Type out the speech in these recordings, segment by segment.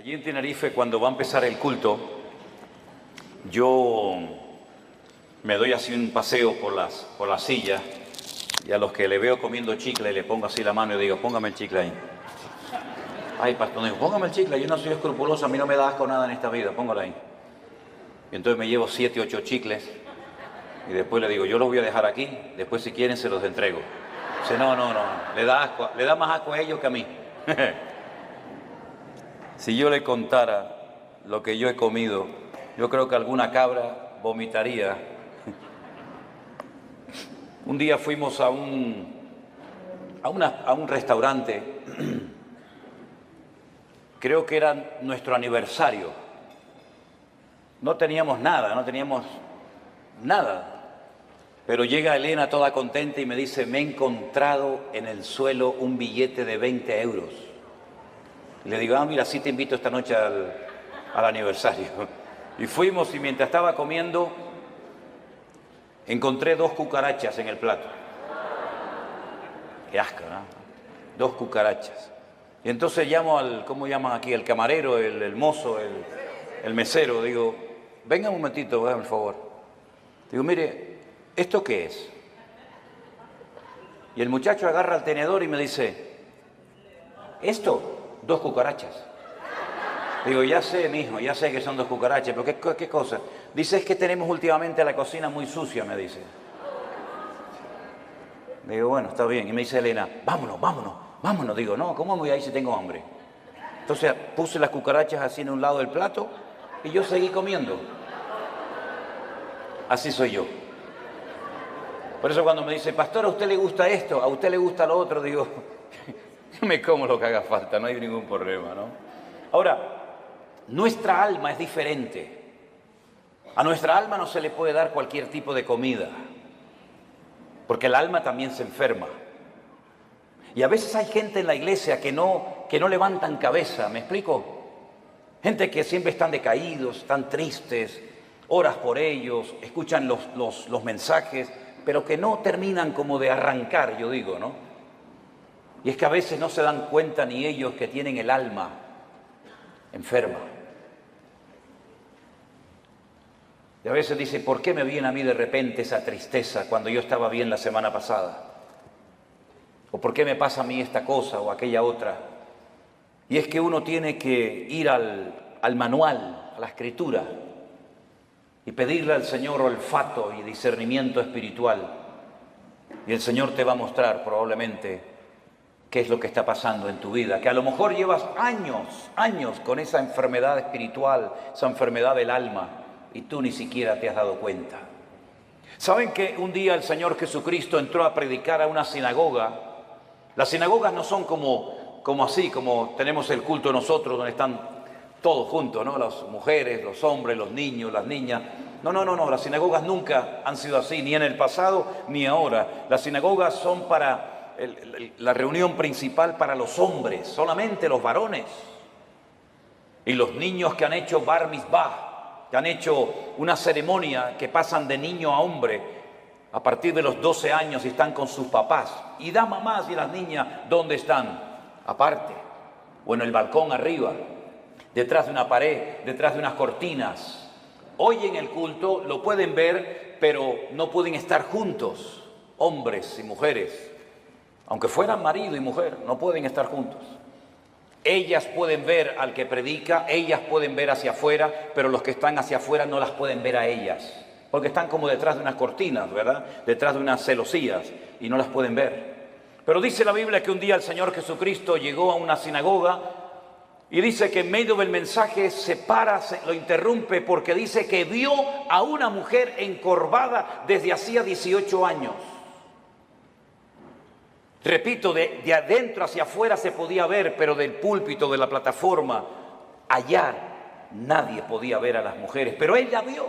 Allí en Tenerife, cuando va a empezar el culto, yo me doy así un paseo por las sillas y a los que le veo comiendo chicle le pongo así la mano y digo, póngame el chicle ahí. Ay, pastor, digo, póngame el chicle, yo no soy escrupuloso, a mí no me da asco nada en esta vida, póngalo ahí. Y entonces me llevo 7, 8 chicles y después le digo, yo los voy a dejar aquí, después si quieren se los entrego. Dice, no, le da asco, le da más asco a ellos que a mí. Si yo le contara lo que yo he comido, yo creo que alguna cabra vomitaría. Un día fuimos a un restaurante, creo que era nuestro aniversario. No teníamos nada, pero llega Elena toda contenta y me dice, me he encontrado en el suelo un billete de 20 euros. Le digo, mira, sí te invito esta noche al aniversario. Y fuimos y mientras estaba comiendo, encontré 2 cucarachas en el plato. Qué asco, ¿no? 2 cucarachas. Y entonces llamo ¿cómo llaman aquí? El camarero, el mozo, el mesero. Digo, venga un momentito, hágame el favor. Digo, mire, ¿esto qué es? Y el muchacho agarra el tenedor y me dice, ¿esto? 2 cucarachas. Digo, ya sé, mijo, ya sé que son 2 cucarachas, pero ¿qué cosa? Dice, es que tenemos últimamente la cocina muy sucia, me dice. Digo, bueno, está bien. Y me dice Elena, vámonos. Digo, no, ¿cómo me voy a ir si tengo hambre? Entonces puse las cucarachas así en un lado del plato y yo seguí comiendo. Así soy yo. Por eso cuando me dice, pastor, ¿a usted le gusta esto? ¿A usted le gusta lo otro? Digo, yo me como lo que haga falta, no hay ningún problema, ¿no? Ahora, nuestra alma es diferente. A nuestra alma no se le puede dar cualquier tipo de comida, porque el alma también se enferma. Y a veces hay gente en la iglesia que no levantan cabeza, ¿me explico? Gente que siempre están decaídos, están tristes, oras por ellos, escuchan los mensajes, pero que no terminan como de arrancar, yo digo, ¿no? Y es que a veces no se dan cuenta ni ellos que tienen el alma enferma. Y a veces dice, ¿por qué me viene a mí de repente esa tristeza cuando yo estaba bien la semana pasada? ¿O por qué me pasa a mí esta cosa o aquella otra? Y es que uno tiene que ir al manual, a la escritura, y pedirle al Señor olfato y discernimiento espiritual. Y el Señor te va a mostrar probablemente qué es lo que está pasando en tu vida, que a lo mejor llevas años con esa enfermedad espiritual, esa enfermedad del alma, y tú ni siquiera te has dado cuenta. ¿Saben que un día el Señor Jesucristo entró a predicar a una sinagoga? Las sinagogas no son como así, como tenemos el culto nosotros, donde están todos juntos, ¿no? Las mujeres, los hombres, los niños, las niñas. No, las sinagogas nunca han sido así, ni en el pasado ni ahora. Las sinagogas son para la reunión principal para los hombres, solamente los varones. Y los niños que han hecho bar mitzvah, que han hecho una ceremonia que pasan de niño a hombre, a partir de los 12 años y están con sus papás. Y las mamás y las niñas, ¿dónde están? Aparte, o en el balcón arriba, detrás de una pared, detrás de unas cortinas. Hoy en el culto lo pueden ver, pero no pueden estar juntos, hombres y mujeres. Aunque fueran marido y mujer, no pueden estar juntos. Ellas pueden ver al que predica, ellas pueden ver hacia afuera, pero los que están hacia afuera no las pueden ver a ellas, porque están como detrás de unas cortinas, ¿verdad? Detrás de unas celosías y no las pueden ver. Pero dice la Biblia que un día el Señor Jesucristo llegó a una sinagoga y dice que en medio del mensaje se para, lo interrumpe porque dice que vio a una mujer encorvada desde hacía 18 años. Repito, de adentro hacia afuera se podía ver, pero del púlpito, de la plataforma, allá nadie podía ver a las mujeres. Pero él la vio,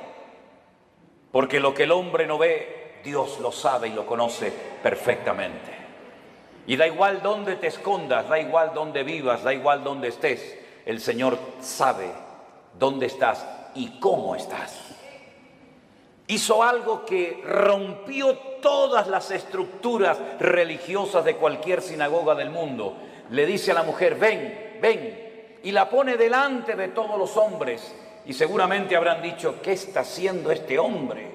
porque lo que el hombre no ve, Dios lo sabe y lo conoce perfectamente. Y da igual dónde te escondas, da igual dónde vivas, da igual dónde estés, el Señor sabe dónde estás y cómo estás. Hizo algo que rompió todas las estructuras religiosas de cualquier sinagoga del mundo. Le dice a la mujer, ven, y la pone delante de todos los hombres. Y seguramente habrán dicho, ¿qué está haciendo este hombre?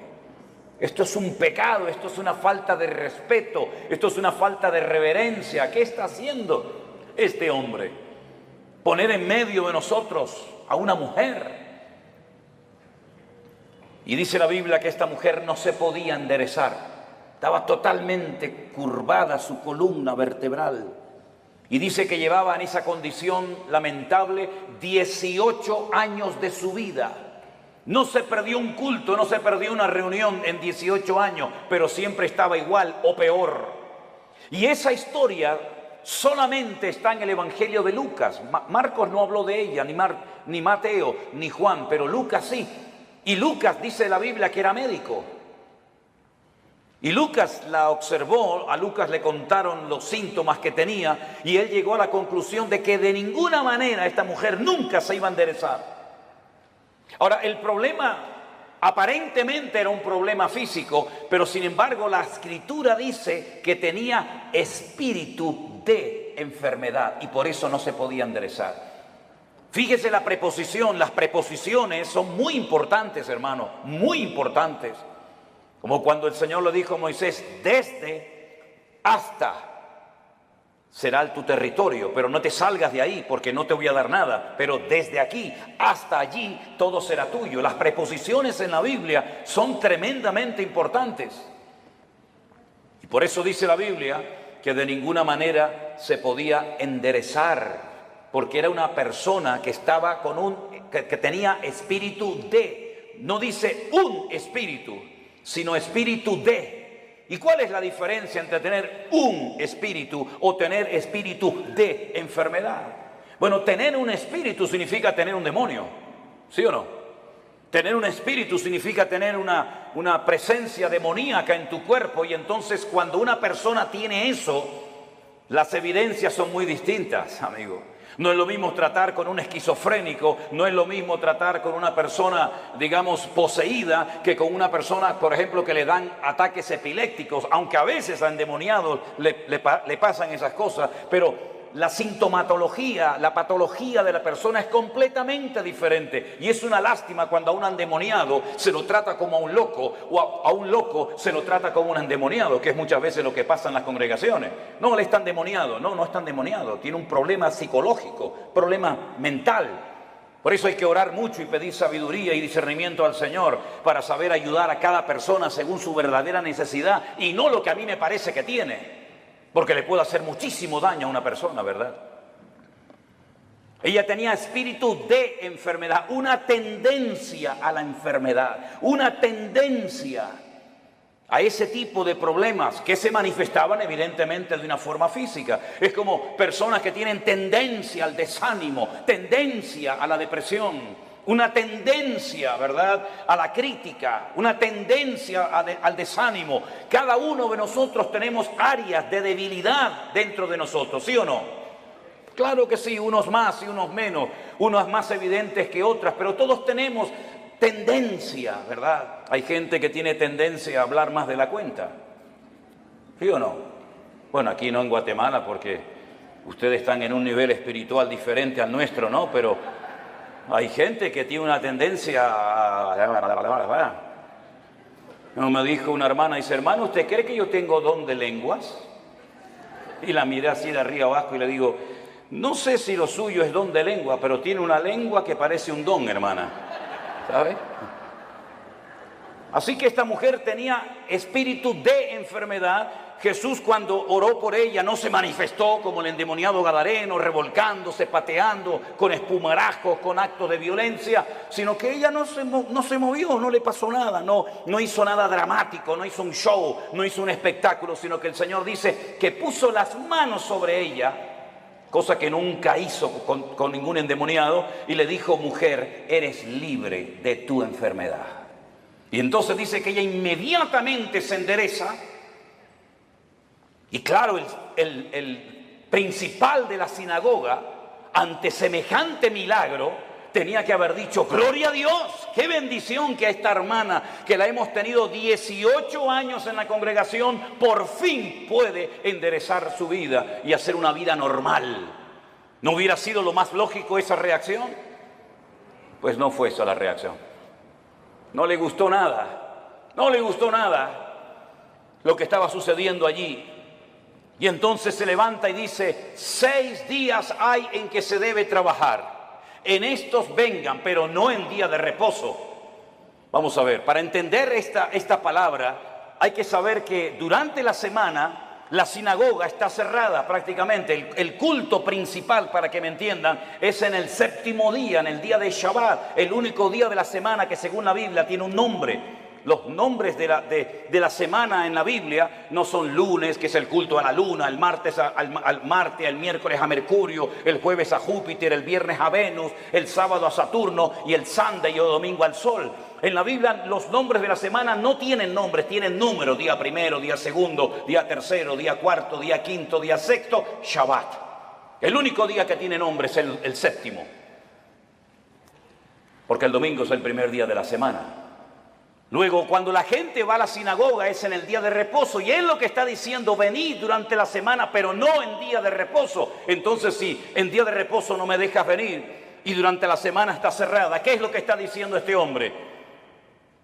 Esto es un pecado, esto es una falta de respeto, esto es una falta de reverencia. ¿Qué está haciendo este hombre? Poner en medio de nosotros a una mujer. Y dice la Biblia que esta mujer no se podía enderezar. Estaba totalmente curvada su columna vertebral. Y dice que llevaba en esa condición lamentable 18 años de su vida. No se perdió un culto, no se perdió una reunión en 18 años, pero siempre estaba igual o peor. Y esa historia solamente está en el Evangelio de Lucas. Marcos no habló de ella, ni Mateo, ni Juan, pero Lucas sí. Y Lucas dice la Biblia que era médico. Y Lucas la observó, a Lucas le contaron los síntomas que tenía y él llegó a la conclusión de que de ninguna manera esta mujer nunca se iba a enderezar. Ahora, el problema aparentemente era un problema físico, pero sin embargo la Escritura dice que tenía espíritu de enfermedad y por eso no se podía enderezar. Fíjese la preposición, las preposiciones son muy importantes, hermano, muy importantes. Como cuando el Señor le dijo a Moisés, desde hasta será tu territorio, pero no te salgas de ahí porque no te voy a dar nada, pero desde aquí hasta allí todo será tuyo. Las preposiciones en la Biblia son tremendamente importantes. Y por eso dice la Biblia que de ninguna manera se podía enderezar, porque era una persona que estaba que tenía espíritu de, no dice un espíritu, sino espíritu de. ¿Y cuál es la diferencia entre tener un espíritu o tener espíritu de enfermedad? Bueno, tener un espíritu significa tener un demonio, ¿sí o no? Tener un espíritu significa tener una presencia demoníaca en tu cuerpo, y entonces cuando una persona tiene eso, las evidencias son muy distintas, amigo. No es lo mismo tratar con un esquizofrénico, no es lo mismo tratar con una persona, digamos, poseída, que con una persona, por ejemplo, que le dan ataques epilépticos, aunque a veces a endemoniados le pasan esas cosas, pero la sintomatología, la patología de la persona es completamente diferente. Y es una lástima cuando a un endemoniado se lo trata como a un loco, o a un loco se lo trata como un endemoniado, que es muchas veces lo que pasa en las congregaciones. No, él está endemoniado. No está endemoniado. Tiene un problema psicológico, problema mental. Por eso hay que orar mucho y pedir sabiduría y discernimiento al Señor para saber ayudar a cada persona según su verdadera necesidad y no lo que a mí me parece que tiene. Porque le puede hacer muchísimo daño a una persona, ¿verdad? Ella tenía espíritu de enfermedad, una tendencia a la enfermedad, una tendencia a ese tipo de problemas que se manifestaban evidentemente de una forma física. Es como personas que tienen tendencia al desánimo, tendencia a la depresión, una tendencia, ¿verdad?, a la crítica, una tendencia al desánimo. Cada uno de nosotros tenemos áreas de debilidad dentro de nosotros, ¿sí o no? Claro que sí, unos más y unos menos, unos más evidentes que otras, pero todos tenemos tendencia, ¿verdad? Hay gente que tiene tendencia a hablar más de la cuenta, ¿sí o no? Bueno, aquí no en Guatemala porque ustedes están en un nivel espiritual diferente al nuestro, ¿no? Pero hay gente que tiene una tendencia a... Me dijo una hermana, dice, hermano, ¿usted cree que yo tengo don de lenguas? Y la miré así de arriba abajo y le digo, no sé si lo suyo es don de lengua, pero tiene una lengua que parece un don, hermana. ¿Sabe? Así que esta mujer tenía espíritu de enfermedad. Jesús, cuando oró por ella, no se manifestó como el endemoniado gadareno, revolcándose, pateando, con espumarajos, con actos de violencia, sino que ella no se movió, no le pasó nada, no hizo nada dramático, no hizo un show, no hizo un espectáculo, sino que el Señor dice que puso las manos sobre ella, cosa que nunca hizo con ningún endemoniado, y le dijo, mujer, eres libre de tu enfermedad. Y entonces dice que ella inmediatamente se endereza. Y claro, el principal de la sinagoga, ante semejante milagro, tenía que haber dicho, gloria a Dios, qué bendición que a esta hermana, que la hemos tenido 18 años en la congregación, por fin puede enderezar su vida y hacer una vida normal. ¿No hubiera sido lo más lógico esa reacción? Pues no fue esa la reacción. No le gustó nada, no le gustó nada lo que estaba sucediendo allí. Y entonces se levanta y dice: 6 días hay en que se debe trabajar. En estos vengan, pero no en día de reposo. Vamos a ver, para entender esta palabra hay que saber que durante la semana la sinagoga está cerrada prácticamente. El culto principal, para que me entiendan, es en el 7º día, en el día de Shabbat, el único día de la semana que según la Biblia tiene un nombre. Los nombres de la semana en la Biblia no son lunes, que es el culto a la luna, el martes al Marte, el miércoles a Mercurio, el jueves a Júpiter, el viernes a Venus, el sábado a Saturno y el Sunday o domingo al Sol. En la Biblia los nombres de la semana no tienen nombres, tienen números: día primero, día segundo, día tercero, día cuarto, día quinto, día sexto, Shabbat. El único día que tiene nombre es el 7º, porque el domingo es el primer día de la semana. Luego, cuando la gente va a la sinagoga es en el día de reposo, y él lo que está diciendo: venid durante la semana, pero no en día de reposo. Entonces, si en día de reposo no me dejas venir y durante la semana está cerrada, ¿qué es lo que está diciendo este hombre?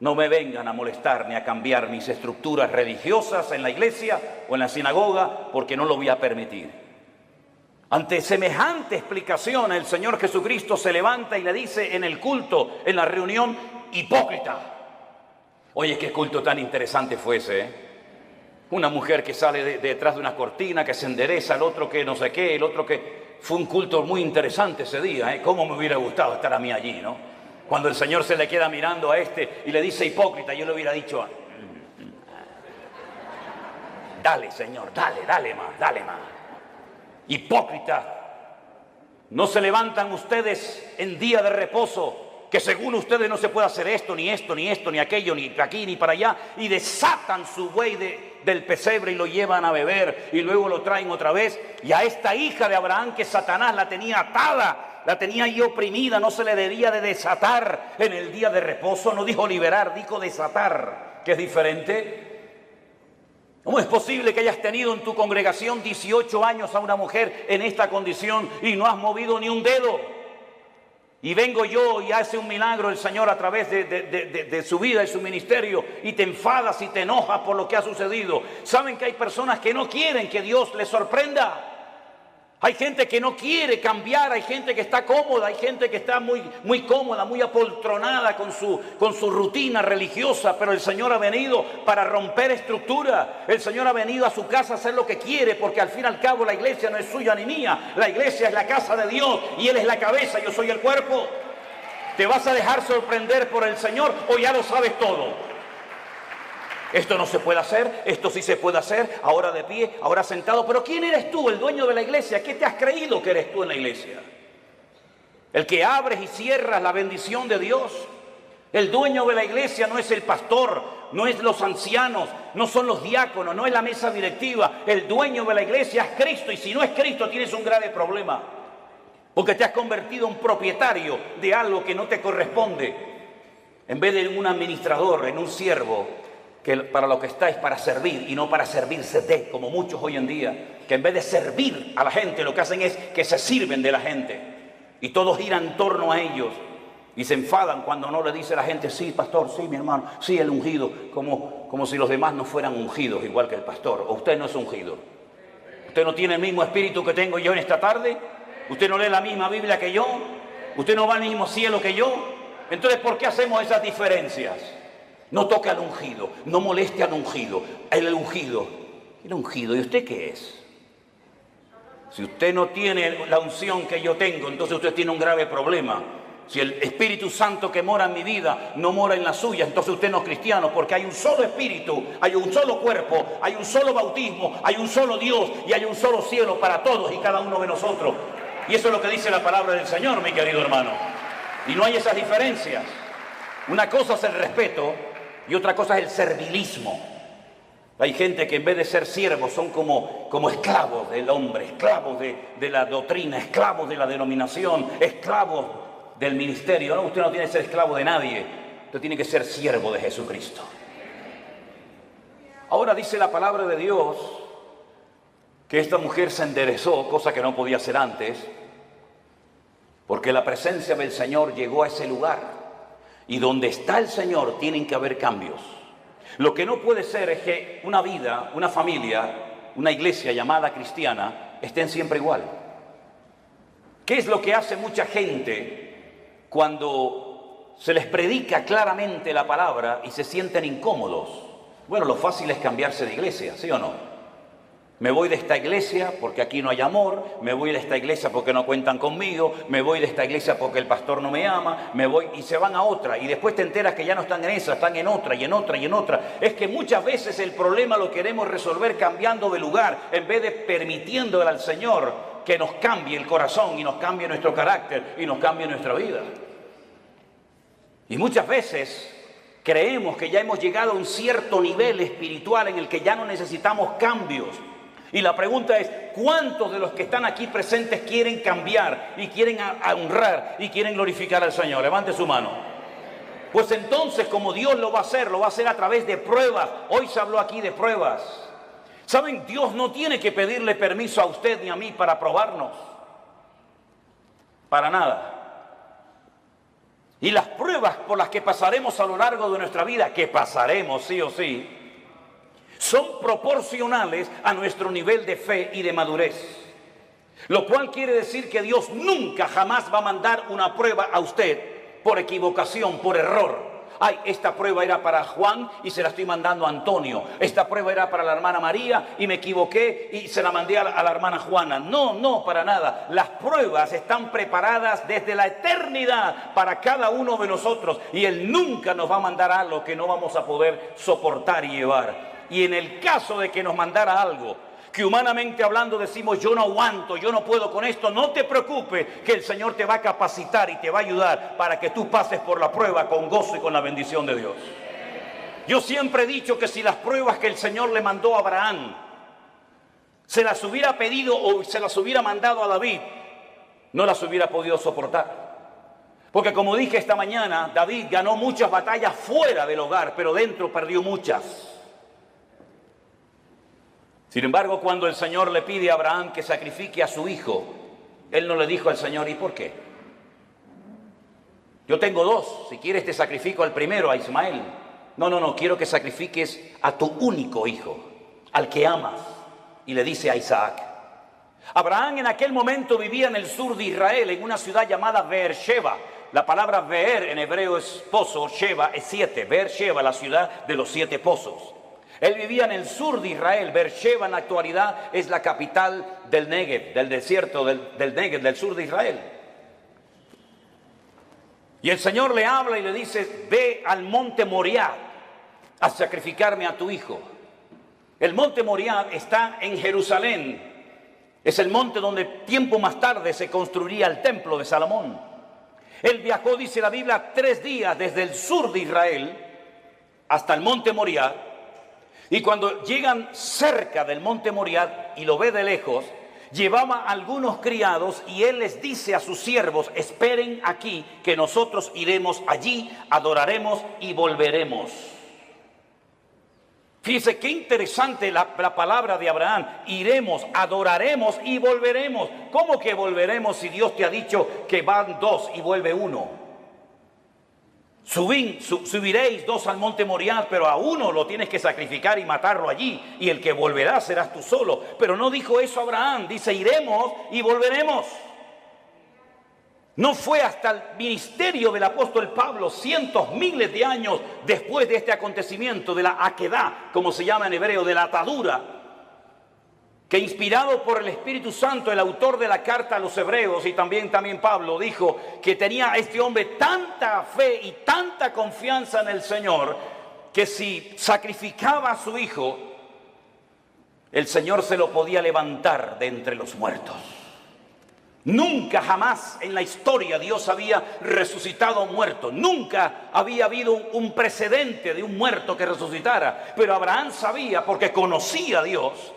No me vengan a molestar ni a cambiar mis estructuras religiosas en la iglesia o en la sinagoga, porque no lo voy a permitir. Ante semejante explicación, el Señor Jesucristo se levanta y le dice en el culto, en la reunión: hipócrita. Oye, qué culto tan interesante fue ese, ¿eh? Una mujer que sale detrás de una cortina, que se endereza, el otro que no sé qué, el otro que... Fue un culto muy interesante ese día, ¿eh? Cómo me hubiera gustado estar a mí allí, ¿no? Cuando el Señor se le queda mirando a este y le dice hipócrita, yo le hubiera dicho: dale, Señor, dale más. Hipócrita. ¿No se levantan ustedes en día de reposo, que según ustedes no se puede hacer esto, ni aquello, ni aquí, ni para allá, y desatan su buey del pesebre y lo llevan a beber y luego lo traen otra vez? Y a esta hija de Abraham, que Satanás la tenía atada, la tenía ahí oprimida, no se le debía de desatar en el día de reposo. No dijo liberar, dijo desatar, que es diferente. ¿Cómo es posible que hayas tenido en tu congregación 18 años a una mujer en esta condición y no has movido ni un dedo? Y vengo yo y hace un milagro el Señor a través de su vida y su ministerio, y te enfadas y te enojas por lo que ha sucedido. ¿Saben que hay personas que no quieren que Dios les sorprenda? Hay gente que no quiere cambiar, hay gente que está cómoda, hay gente que está muy cómoda, muy apoltronada con su rutina religiosa, pero el Señor ha venido para romper estructura. El Señor ha venido a su casa a hacer lo que quiere, porque al fin y al cabo la iglesia no es suya ni mía. La iglesia es la casa de Dios y Él es la cabeza, yo soy el cuerpo. ¿Te vas a dejar sorprender por el Señor o ya lo sabes todo? Esto no se puede hacer, esto sí se puede hacer, ahora de pie, ahora sentado. Pero ¿quién eres tú, el dueño de la iglesia? ¿Qué te has creído que eres tú en la iglesia? El que abres y cierras la bendición de Dios. El dueño de la iglesia no es el pastor, no es los ancianos, no son los diáconos, no es la mesa directiva. El dueño de la iglesia es Cristo, y si no es Cristo tienes un grave problema, porque te has convertido en propietario de algo que no te corresponde. En vez de un administrador, en un siervo, que para lo que está es para servir y no para servirse de, como muchos hoy en día, que en vez de servir a la gente lo que hacen es que se sirven de la gente y todo gira en torno a ellos, y se enfadan cuando no le dice la gente: sí, pastor, sí, mi hermano, sí, el ungido, como si los demás no fueran ungidos igual que el pastor. ¿O usted no es ungido? ¿Usted no tiene el mismo espíritu que tengo yo en esta tarde? ¿Usted no lee la misma Biblia que yo? ¿Usted no va al mismo cielo que yo? Entonces, ¿por qué hacemos esas diferencias? No toque al ungido, no moleste al ungido. El ungido, ¿y usted qué es? Si usted no tiene la unción que yo tengo, entonces usted tiene un grave problema. Si el Espíritu Santo que mora en mi vida no mora en la suya, entonces usted no es cristiano, porque hay un solo Espíritu, hay un solo cuerpo, hay un solo bautismo, hay un solo Dios y hay un solo cielo para todos y cada uno de nosotros. Y eso es lo que dice la palabra del Señor, mi querido hermano. Y no hay esas diferencias. Una cosa es el respeto y otra cosa es el servilismo. Hay gente que en vez de ser siervos son como esclavos del hombre, esclavos de la doctrina, esclavos de la denominación, esclavos del ministerio. No, usted no tiene que ser esclavo de nadie, usted tiene que ser siervo de Jesucristo. Ahora dice la palabra de Dios que esta mujer se enderezó, cosa que no podía hacer antes, Porque la presencia del Señor llegó a ese lugar. Y donde está el Señor tienen que haber cambios. Lo que no puede ser es que una vida, una familia, una iglesia llamada cristiana estén siempre igual. ¿Qué es lo que hace mucha gente cuando se les predica claramente la palabra y se sienten incómodos? Bueno, lo fácil es cambiarse de iglesia, ¿sí o no? Me voy de esta iglesia porque aquí no hay amor, me voy de esta iglesia porque no cuentan conmigo, me voy de esta iglesia porque el pastor no me ama, me voy y se van a otra y después te enteras que ya no están en esa, están en otra y en otra y en otra. Es que muchas veces el problema lo queremos resolver cambiando de lugar en vez de permitiéndole al Señor que nos cambie el corazón y nos cambie nuestro carácter y nos cambie nuestra vida. Y muchas veces creemos que ya hemos llegado a un cierto nivel espiritual en el que ya no necesitamos cambios. Y la pregunta es, ¿cuántos de los que están aquí presentes quieren cambiar y quieren honrar y quieren glorificar al Señor? Levante su mano. Pues entonces, como Dios lo va a hacer a través de pruebas. Hoy se habló aquí de pruebas. ¿Saben? Dios no tiene que pedirle permiso a usted ni a mí para probarnos. Para nada. Y las pruebas por las que pasaremos a lo largo de nuestra vida, que pasaremos sí o sí, son proporcionales a nuestro nivel de fe y de madurez. Lo cual quiere decir que Dios nunca jamás va a mandar una prueba a usted por equivocación, por error. Ay, esta prueba era para Juan y se la estoy mandando a Antonio. Esta prueba era para la hermana María y me equivoqué y se la mandé a la hermana Juana. No, no, para nada. Las pruebas están preparadas desde la eternidad para cada uno de nosotros. Y Él nunca nos va a mandar algo que no vamos a poder soportar y llevar. Y en el caso de que nos mandara algo que humanamente hablando decimos yo no aguanto, yo no puedo con esto, no te preocupes que el Señor te va a capacitar y te va a ayudar para que tú pases por la prueba con gozo y con la bendición de Dios. Yo siempre he dicho que si las pruebas que el Señor le mandó a Abraham se las hubiera pedido o se las hubiera mandado a David, no las hubiera podido soportar. Porque como dije esta mañana, David ganó muchas batallas fuera del hogar, pero dentro perdió muchas. Sin embargo, cuando el Señor le pide a Abraham que sacrifique a su hijo, él no le dijo al Señor, ¿y por qué? Yo tengo dos, si quieres te sacrifico al primero, a Ismael. No, quiero que sacrifiques a tu único hijo, al que amas. Y le dice a Isaac. Abraham en aquel momento vivía en el sur de Israel, en una ciudad llamada Beersheba. La palabra Beer en hebreo es pozo, Sheba es 7. Beersheba, la ciudad de los 7 pozos. Él vivía en el sur de Israel. Beersheba en la actualidad es la capital del Negev, del desierto del Negev, del sur de Israel. Y el Señor le habla y le dice, ve al monte Moriah a sacrificarme a tu hijo. El monte Moriah está en Jerusalén. Es el monte donde tiempo más tarde se construiría el templo de Salomón. Él viajó, dice la Biblia, 3 días desde el sur de Israel hasta el monte Moriah. Y cuando llegan cerca del monte Moriah y lo ve de lejos, llevaba a algunos criados y él les dice a sus siervos, esperen aquí que nosotros iremos allí, adoraremos y volveremos. Fíjese qué interesante la palabra de Abraham, iremos, adoraremos y volveremos. ¿Cómo que volveremos si Dios te ha dicho que van 2 y vuelve 1? Subiréis 2 al monte Moriah, pero a uno lo tienes que sacrificar y matarlo allí, y el que volverá serás tú solo. Pero no dijo eso Abraham, dice iremos y volveremos. No fue hasta el ministerio del apóstol Pablo, cientos, miles de años después de este acontecimiento, de la aquedá, como se llama en hebreo, de la atadura, que inspirado por el Espíritu Santo, el autor de la carta a los hebreos y también Pablo dijo que tenía a este hombre tanta fe y tanta confianza en el Señor que si sacrificaba a su hijo, el Señor se lo podía levantar de entre los muertos. Nunca jamás en la historia Dios había resucitado a un muerto. Nunca había habido un precedente de un muerto que resucitara. Pero Abraham sabía, porque conocía a Dios.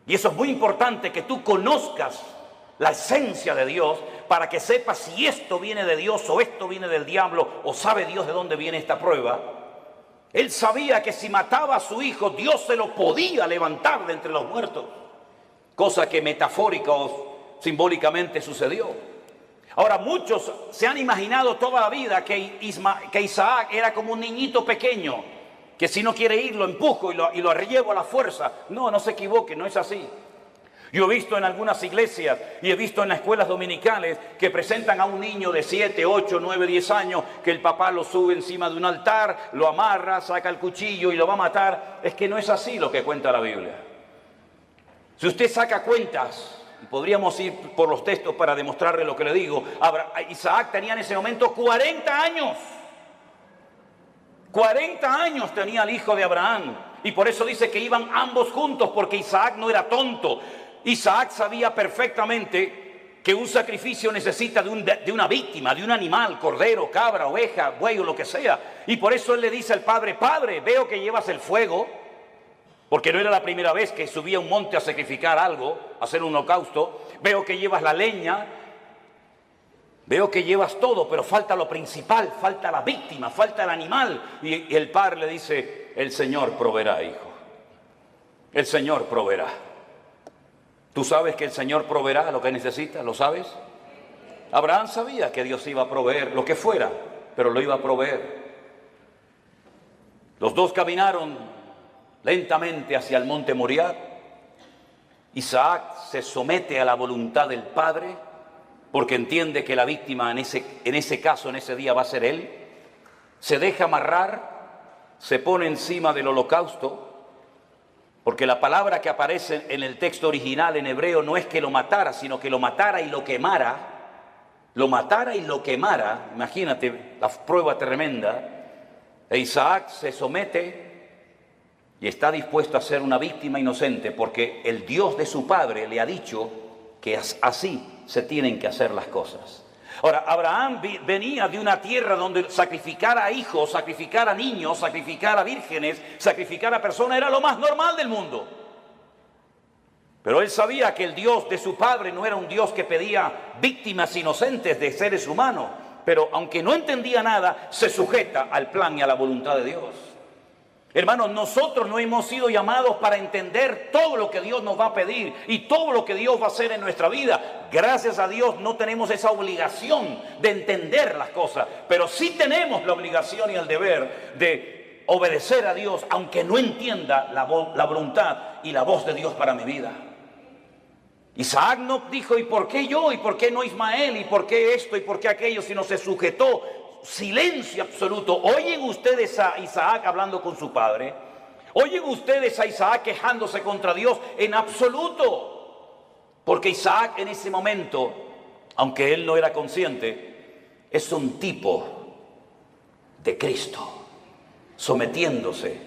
Y eso es muy importante, que tú conozcas la esencia de Dios para que sepas si esto viene de Dios o esto viene del diablo o sabe Dios de dónde viene esta prueba. Él sabía que si mataba a su hijo, Dios se lo podía levantar de entre los muertos. Cosa que metafórica o simbólicamente sucedió. Ahora, muchos se han imaginado toda la vida que Isaac era como un niñito pequeño, que si no quiere ir lo empujo y lo llevo a la fuerza. No, no se equivoque, no es así. Yo he visto en algunas iglesias y he visto en las escuelas dominicales que presentan a un niño de 7, 8, 9, 10 años, que el papá lo sube encima de un altar, lo amarra, saca el cuchillo y lo va a matar. Es que no es así lo que cuenta la Biblia. Si usted saca cuentas, y podríamos ir por los textos para demostrarle lo que le digo, Isaac tenía en ese momento 40 años. 40 años tenía el hijo de Abraham. Y por eso dice que iban ambos juntos, porque Isaac no era tonto. Isaac sabía perfectamente que un sacrificio necesita de una víctima, de un animal, cordero, cabra, oveja, buey o lo que sea. Y por eso él le dice al padre: Padre, veo que llevas el fuego, porque no era la primera vez que subía a un monte a sacrificar algo, a hacer un holocausto. Veo que llevas la leña, veo que llevas todo, pero falta lo principal, falta la víctima, falta el animal. Y el padre le dice: el Señor proveerá, hijo. El Señor proveerá. ¿Tú sabes que el Señor proveerá lo que necesitas? ¿Lo sabes? Abraham sabía que Dios iba a proveer lo que fuera, pero lo iba a proveer. Los dos caminaron lentamente hacia el monte Moriah. Isaac se somete a la voluntad del Padre, porque entiende que la víctima en ese caso, en ese día, va a ser él. Se deja amarrar, se pone encima del holocausto, porque la palabra que aparece en el texto original en hebreo no es que lo matara, sino que lo matara y lo quemara. Lo matara y lo quemara. Imagínate la prueba tremenda. E Isaac se somete y está dispuesto a ser una víctima inocente, porque el Dios de su padre le ha dicho que así se tienen que hacer las cosas. Ahora, Abraham venía de una tierra donde sacrificar a hijos, sacrificar a niños, sacrificar a vírgenes, sacrificar a personas era lo más normal del mundo. Pero él sabía que el Dios de su padre no era un Dios que pedía víctimas inocentes de seres humanos. Pero aunque no entendía nada, se sujeta al plan y a la voluntad de Dios. Hermanos, nosotros no hemos sido llamados para entender todo lo que Dios nos va a pedir y todo lo que Dios va a hacer en nuestra vida. Gracias a Dios no tenemos esa obligación de entender las cosas, pero sí tenemos la obligación y el deber de obedecer a Dios, aunque no entienda la voluntad y la voz de Dios para mi vida. Isaac no dijo: ¿y por qué yo? ¿Y por qué no Ismael? ¿Y por qué esto? ¿Y por qué aquello? Sino se sujetó. Silencio absoluto. ¿Oyen ustedes a Isaac hablando con su padre? ¿Oyen ustedes a Isaac quejándose contra Dios? En absoluto. Porque Isaac en ese momento, aunque él no era consciente, es un tipo de Cristo, sometiéndose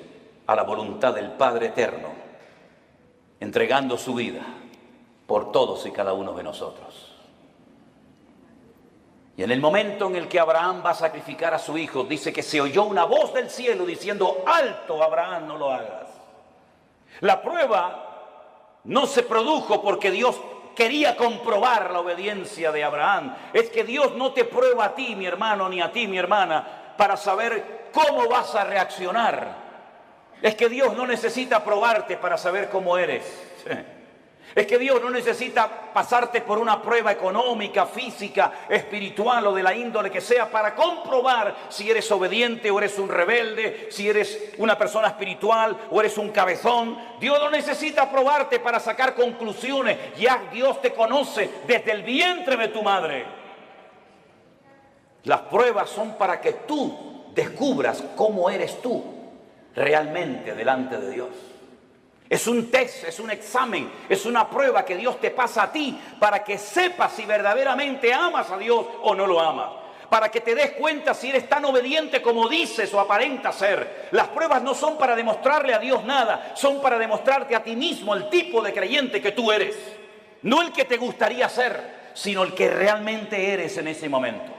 a la voluntad del Padre eterno, entregando su vida por todos y cada uno de nosotros. Y en el momento en el que Abraham va a sacrificar a su hijo, dice que se oyó una voz del cielo diciendo: alto, Abraham, no lo hagas. La prueba no se produjo porque Dios quería comprobar la obediencia de Abraham. Es que Dios no te prueba a ti, mi hermano, ni a ti, mi hermana, para saber cómo vas a reaccionar. Es que Dios no necesita probarte para saber cómo eres. Es que Dios no necesita pasarte por una prueba económica, física, espiritual o de la índole que sea para comprobar si eres obediente o eres un rebelde, si eres una persona espiritual o eres un cabezón. Dios no necesita probarte para sacar conclusiones. Ya Dios te conoce desde el vientre de tu madre. Las pruebas son para que tú descubras cómo eres tú realmente delante de Dios. Es un test, es un examen, es una prueba que Dios te pasa a ti para que sepas si verdaderamente amas a Dios o no lo amas. Para que te des cuenta si eres tan obediente como dices o aparentas ser. Las pruebas no son para demostrarle a Dios nada, son para demostrarte a ti mismo el tipo de creyente que tú eres. No el que te gustaría ser, sino el que realmente eres en ese momento.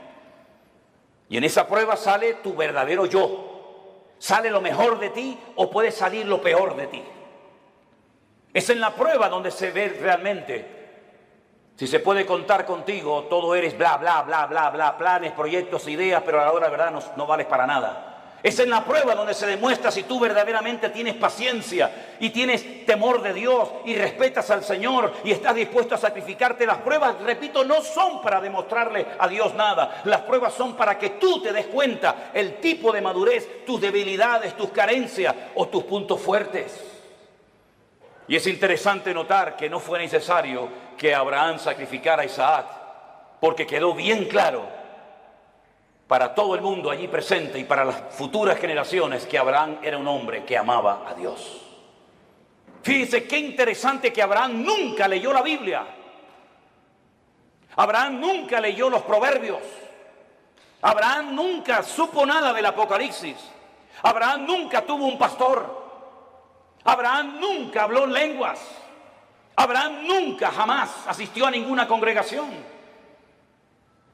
Y en esa prueba sale tu verdadero yo. Sale lo mejor de ti o puede salir lo peor de ti. Es en la prueba donde se ve realmente si se puede contar contigo. Todo eres bla, bla, bla, bla, bla, planes, proyectos, ideas, pero a la hora de verdad no vales para nada. Es en la prueba donde se demuestra si tú verdaderamente tienes paciencia y tienes temor de Dios y respetas al Señor y estás dispuesto a sacrificarte. Las pruebas, repito, no son para demostrarle a Dios nada. Las pruebas son para que tú te des cuenta el tipo de madurez, tus debilidades, tus carencias o tus puntos fuertes. Y es interesante notar que no fue necesario que Abraham sacrificara a Isaac, porque quedó bien claro para todo el mundo allí presente y para las futuras generaciones que Abraham era un hombre que amaba a Dios. Fíjense qué interesante que Abraham nunca leyó la Biblia. Abraham nunca leyó los Proverbios. Abraham nunca supo nada del Apocalipsis. Abraham nunca tuvo un pastor. Abraham nunca habló en lenguas. Abraham nunca, jamás asistió a ninguna congregación.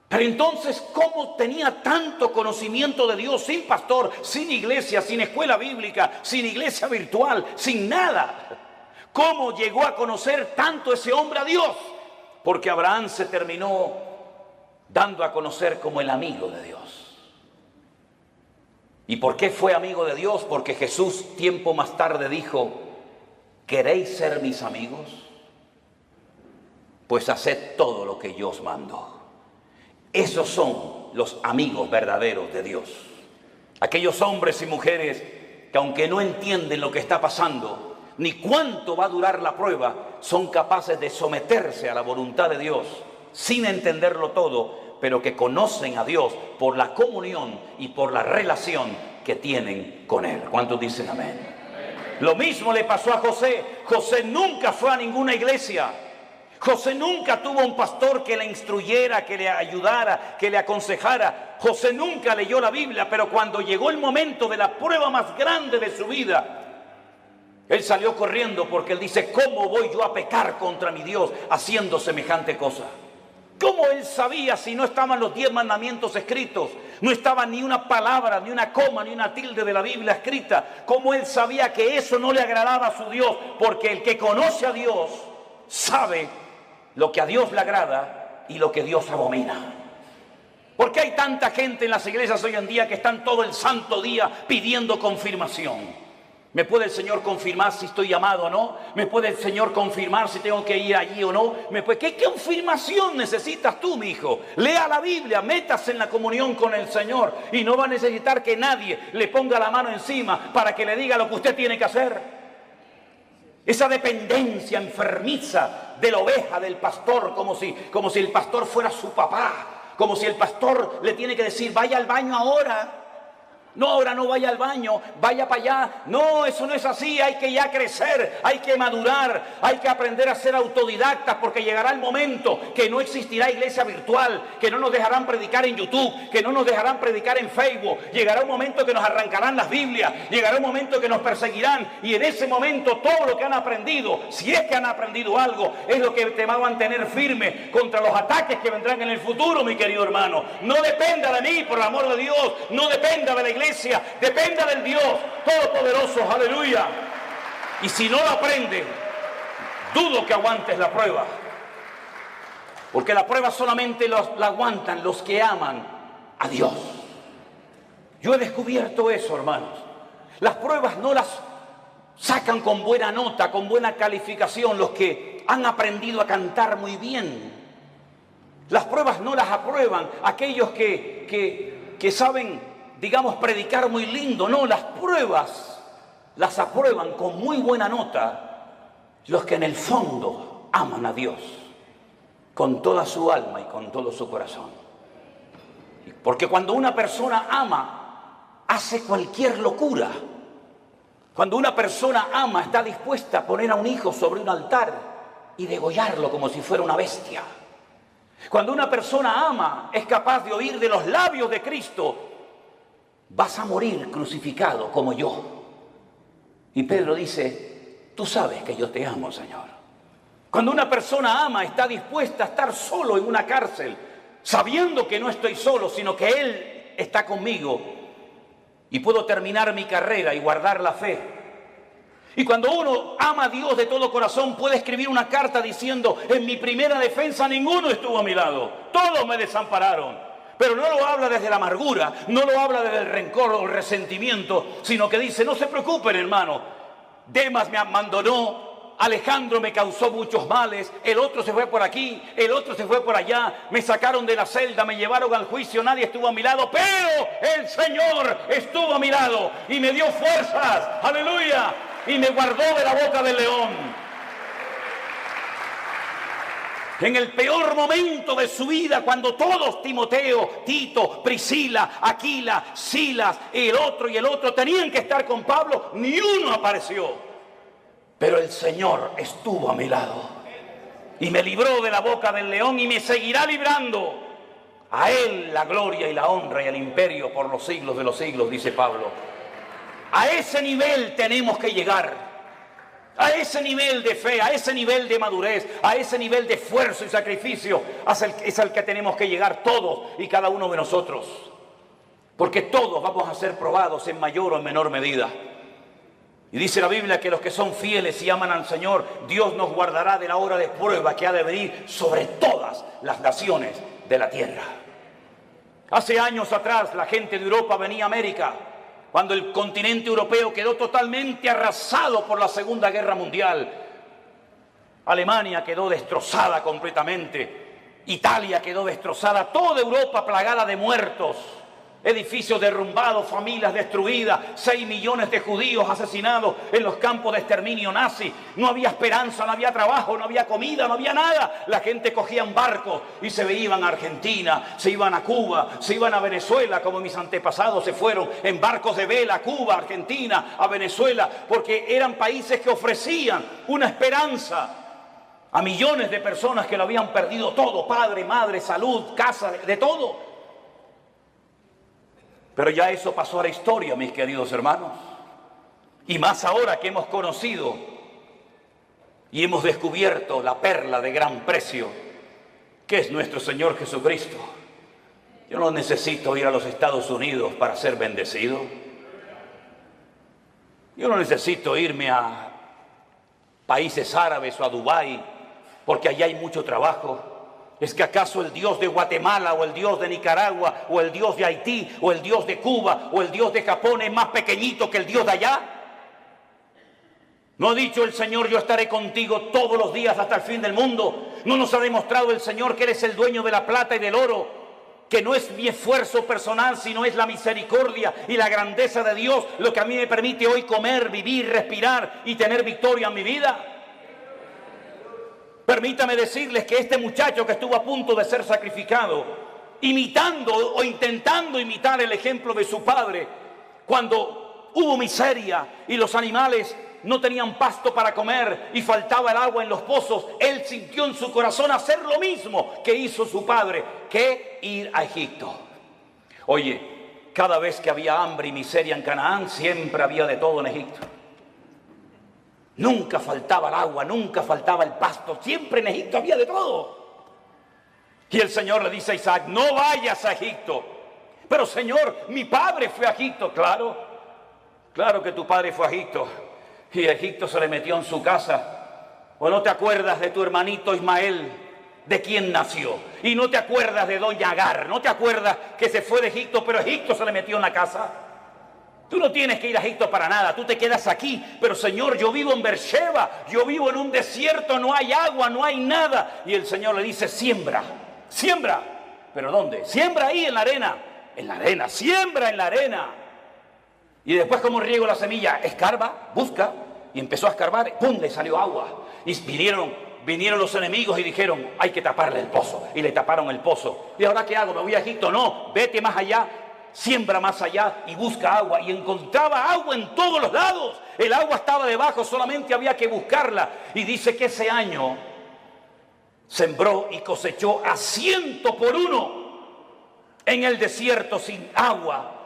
Pero entonces, ¿cómo tenía tanto conocimiento de Dios sin pastor, sin iglesia, sin escuela bíblica, sin iglesia virtual, sin nada? ¿Cómo llegó a conocer tanto ese hombre a Dios? Porque Abraham se terminó dando a conocer como el amigo de Dios. ¿Y por qué fue amigo de Dios? Porque Jesús tiempo más tarde dijo: ¿queréis ser mis amigos? Pues haced todo lo que yo os mando. Esos son los amigos verdaderos de Dios. Aquellos hombres y mujeres que, aunque no entienden lo que está pasando, ni cuánto va a durar la prueba, son capaces de someterse a la voluntad de Dios, sin entenderlo todo, pero que conocen a Dios por la comunión y por la relación que tienen con Él. ¿Cuántos dicen amén? Lo mismo le pasó a José. José nunca fue a ninguna iglesia. José nunca tuvo un pastor que le instruyera, que le ayudara, que le aconsejara. José nunca leyó la Biblia, pero cuando llegó el momento de la prueba más grande de su vida, él salió corriendo porque él dice: ¿cómo voy yo a pecar contra mi Dios haciendo semejante cosa? ¿Cómo él sabía si no estaban los 10 mandamientos escritos? No estaba ni una palabra, ni una coma, ni una tilde de la Biblia escrita. ¿Cómo él sabía que eso no le agradaba a su Dios? Porque el que conoce a Dios sabe lo que a Dios le agrada y lo que Dios abomina. ¿Por qué hay tanta gente en las iglesias hoy en día que están todo el santo día pidiendo confirmación? ¿Me puede el Señor confirmar si estoy llamado o no? ¿Me puede el Señor confirmar si tengo que ir allí o no? ¿Qué confirmación necesitas tú, mi hijo? Lea la Biblia, métase en la comunión con el Señor y no va a necesitar que nadie le ponga la mano encima para que le diga lo que usted tiene que hacer. Esa dependencia enfermiza de la oveja, del pastor, como si el pastor fuera su papá, como si el pastor le tiene que decir: vaya al baño ahora. No, ahora no vaya al baño, vaya para allá. No, eso no es así. Hay que ya crecer, hay que madurar, hay que aprender a ser autodidactas, porque llegará el momento que no existirá iglesia virtual, que no nos dejarán predicar en YouTube, que no nos dejarán predicar en Facebook. Llegará un momento que nos arrancarán las Biblias, llegará un momento que nos perseguirán, y en ese momento todo lo que han aprendido, si es que han aprendido algo, es lo que te va a mantener firme contra los ataques que vendrán en el futuro, mi querido hermano. No dependa de mí, por el amor de Dios, no dependa de la iglesia, dependa del Dios Todopoderoso, aleluya. Y si no lo aprende, dudo que aguantes la prueba, porque la prueba solamente la aguantan los que aman a Dios. Yo he descubierto eso, hermanos. Las pruebas no las sacan con buena nota, con buena calificación los que han aprendido a cantar muy bien. Las pruebas no las aprueban aquellos que saben, digamos, predicar muy lindo. No, las pruebas las aprueban con muy buena nota los que en el fondo aman a Dios con toda su alma y con todo su corazón. Porque cuando una persona ama, hace cualquier locura. Cuando una persona ama, está dispuesta a poner a un hijo sobre un altar y degollarlo como si fuera una bestia. Cuando una persona ama, es capaz de oír de los labios de Cristo: vas a morir crucificado como yo. Y Pedro dice: tú sabes que yo te amo, Señor. Cuando una persona ama, está dispuesta a estar solo en una cárcel, sabiendo que no estoy solo, sino que Él está conmigo, y puedo terminar mi carrera y guardar la fe. Y cuando uno ama a Dios de todo corazón, puede escribir una carta diciendo: en mi primera defensa ninguno estuvo a mi lado, todos me desampararon. Pero no lo habla desde la amargura, no lo habla desde el rencor o el resentimiento, sino que dice, no se preocupen, hermano, Demas me abandonó, Alejandro me causó muchos males, el otro se fue por aquí, el otro se fue por allá, me sacaron de la celda, me llevaron al juicio, nadie estuvo a mi lado, pero el Señor estuvo a mi lado y me dio fuerzas, aleluya, y me guardó de la boca del león. En el peor momento de su vida, cuando todos, Timoteo, Tito, Priscila, Aquila, Silas, el otro tenían que estar con Pablo, ni uno apareció. Pero el Señor estuvo a mi lado y me libró de la boca del león y me seguirá librando. A Él la gloria y la honra y el imperio por los siglos de los siglos, dice Pablo. A ese nivel tenemos que llegar. A ese nivel de fe, a ese nivel de madurez, a ese nivel de esfuerzo y sacrificio es al que tenemos que llegar todos y cada uno de nosotros. Porque todos vamos a ser probados en mayor o en menor medida. Y dice la Biblia que los que son fieles y aman al Señor, Dios nos guardará de la hora de prueba que ha de venir sobre todas las naciones de la tierra. Hace años atrás la gente de Europa venía a América, cuando el continente europeo quedó totalmente arrasado por la Segunda Guerra Mundial. Alemania quedó destrozada completamente, Italia quedó destrozada, toda Europa plagada de muertos. Edificios derrumbados, familias destruidas, 6 millones de judíos asesinados en los campos de exterminio nazi. No había esperanza, no había trabajo, no había comida, no había nada. La gente cogía barcos y se iban a Argentina, se iban a Cuba, se iban a Venezuela, como mis antepasados se fueron en barcos de vela a Cuba, Argentina, a Venezuela, porque eran países que ofrecían una esperanza a millones de personas que lo habían perdido todo, padre, madre, salud, casa, de todo. Pero ya eso pasó a la historia, mis queridos hermanos. Y más ahora que hemos conocido y hemos descubierto la perla de gran precio, que es nuestro Señor Jesucristo. Yo no necesito ir a los Estados Unidos para ser bendecido. Yo no necesito irme a países árabes o a Dubái, porque allá hay mucho trabajo. ¿Es que acaso el Dios de Guatemala o el Dios de Nicaragua o el Dios de Haití o el Dios de Cuba o el Dios de Japón es más pequeñito que el Dios de allá? ¿No ha dicho el Señor, yo estaré contigo todos los días hasta el fin del mundo? ¿No nos ha demostrado el Señor que eres el dueño de la plata y del oro? Que no es mi esfuerzo personal, sino es la misericordia y la grandeza de Dios lo que a mí me permite hoy comer, vivir, respirar y tener victoria en mi vida. Permítame decirles que este muchacho que estuvo a punto de ser sacrificado, imitando o intentando imitar el ejemplo de su padre, cuando hubo miseria y los animales no tenían pasto para comer y faltaba el agua en los pozos, él sintió en su corazón hacer lo mismo que hizo su padre, que ir a Egipto. Oye, cada vez que había hambre y miseria en Canaán, siempre había de todo en Egipto. Nunca faltaba el agua, nunca faltaba el pasto, siempre en Egipto había de todo. Y el Señor le dice a Isaac, no vayas a Egipto. Pero Señor, mi padre fue a Egipto. Claro que tu padre fue a Egipto. Y Egipto se le metió en su casa. ¿O no te acuerdas de tu hermanito Ismael, de quién nació? Y no te acuerdas de doña Agar, no te acuerdas que se fue de Egipto, pero Egipto se le metió en la casa. Tú no tienes que ir a Egipto para nada, tú te quedas aquí. Pero Señor, yo vivo en Beersheba, yo vivo en un desierto, no hay agua, no hay nada. Y el Señor le dice, siembra. ¿Pero dónde? Siembra ahí en la arena, siembra en la arena. Y después, ¿cómo riego la semilla? Escarba, busca, y empezó a escarbar, ¡pum!, le salió agua. Y vinieron los enemigos y dijeron, hay que taparle el pozo. Y le taparon el pozo. ¿Y ahora qué hago? ¿Me voy a Egipto? No, vete más allá. Siembra más allá y busca agua. Y encontraba agua en todos los lados. El agua estaba debajo, solamente había que buscarla. Y dice que ese año sembró y cosechó a 100 por 1 en el desierto sin agua.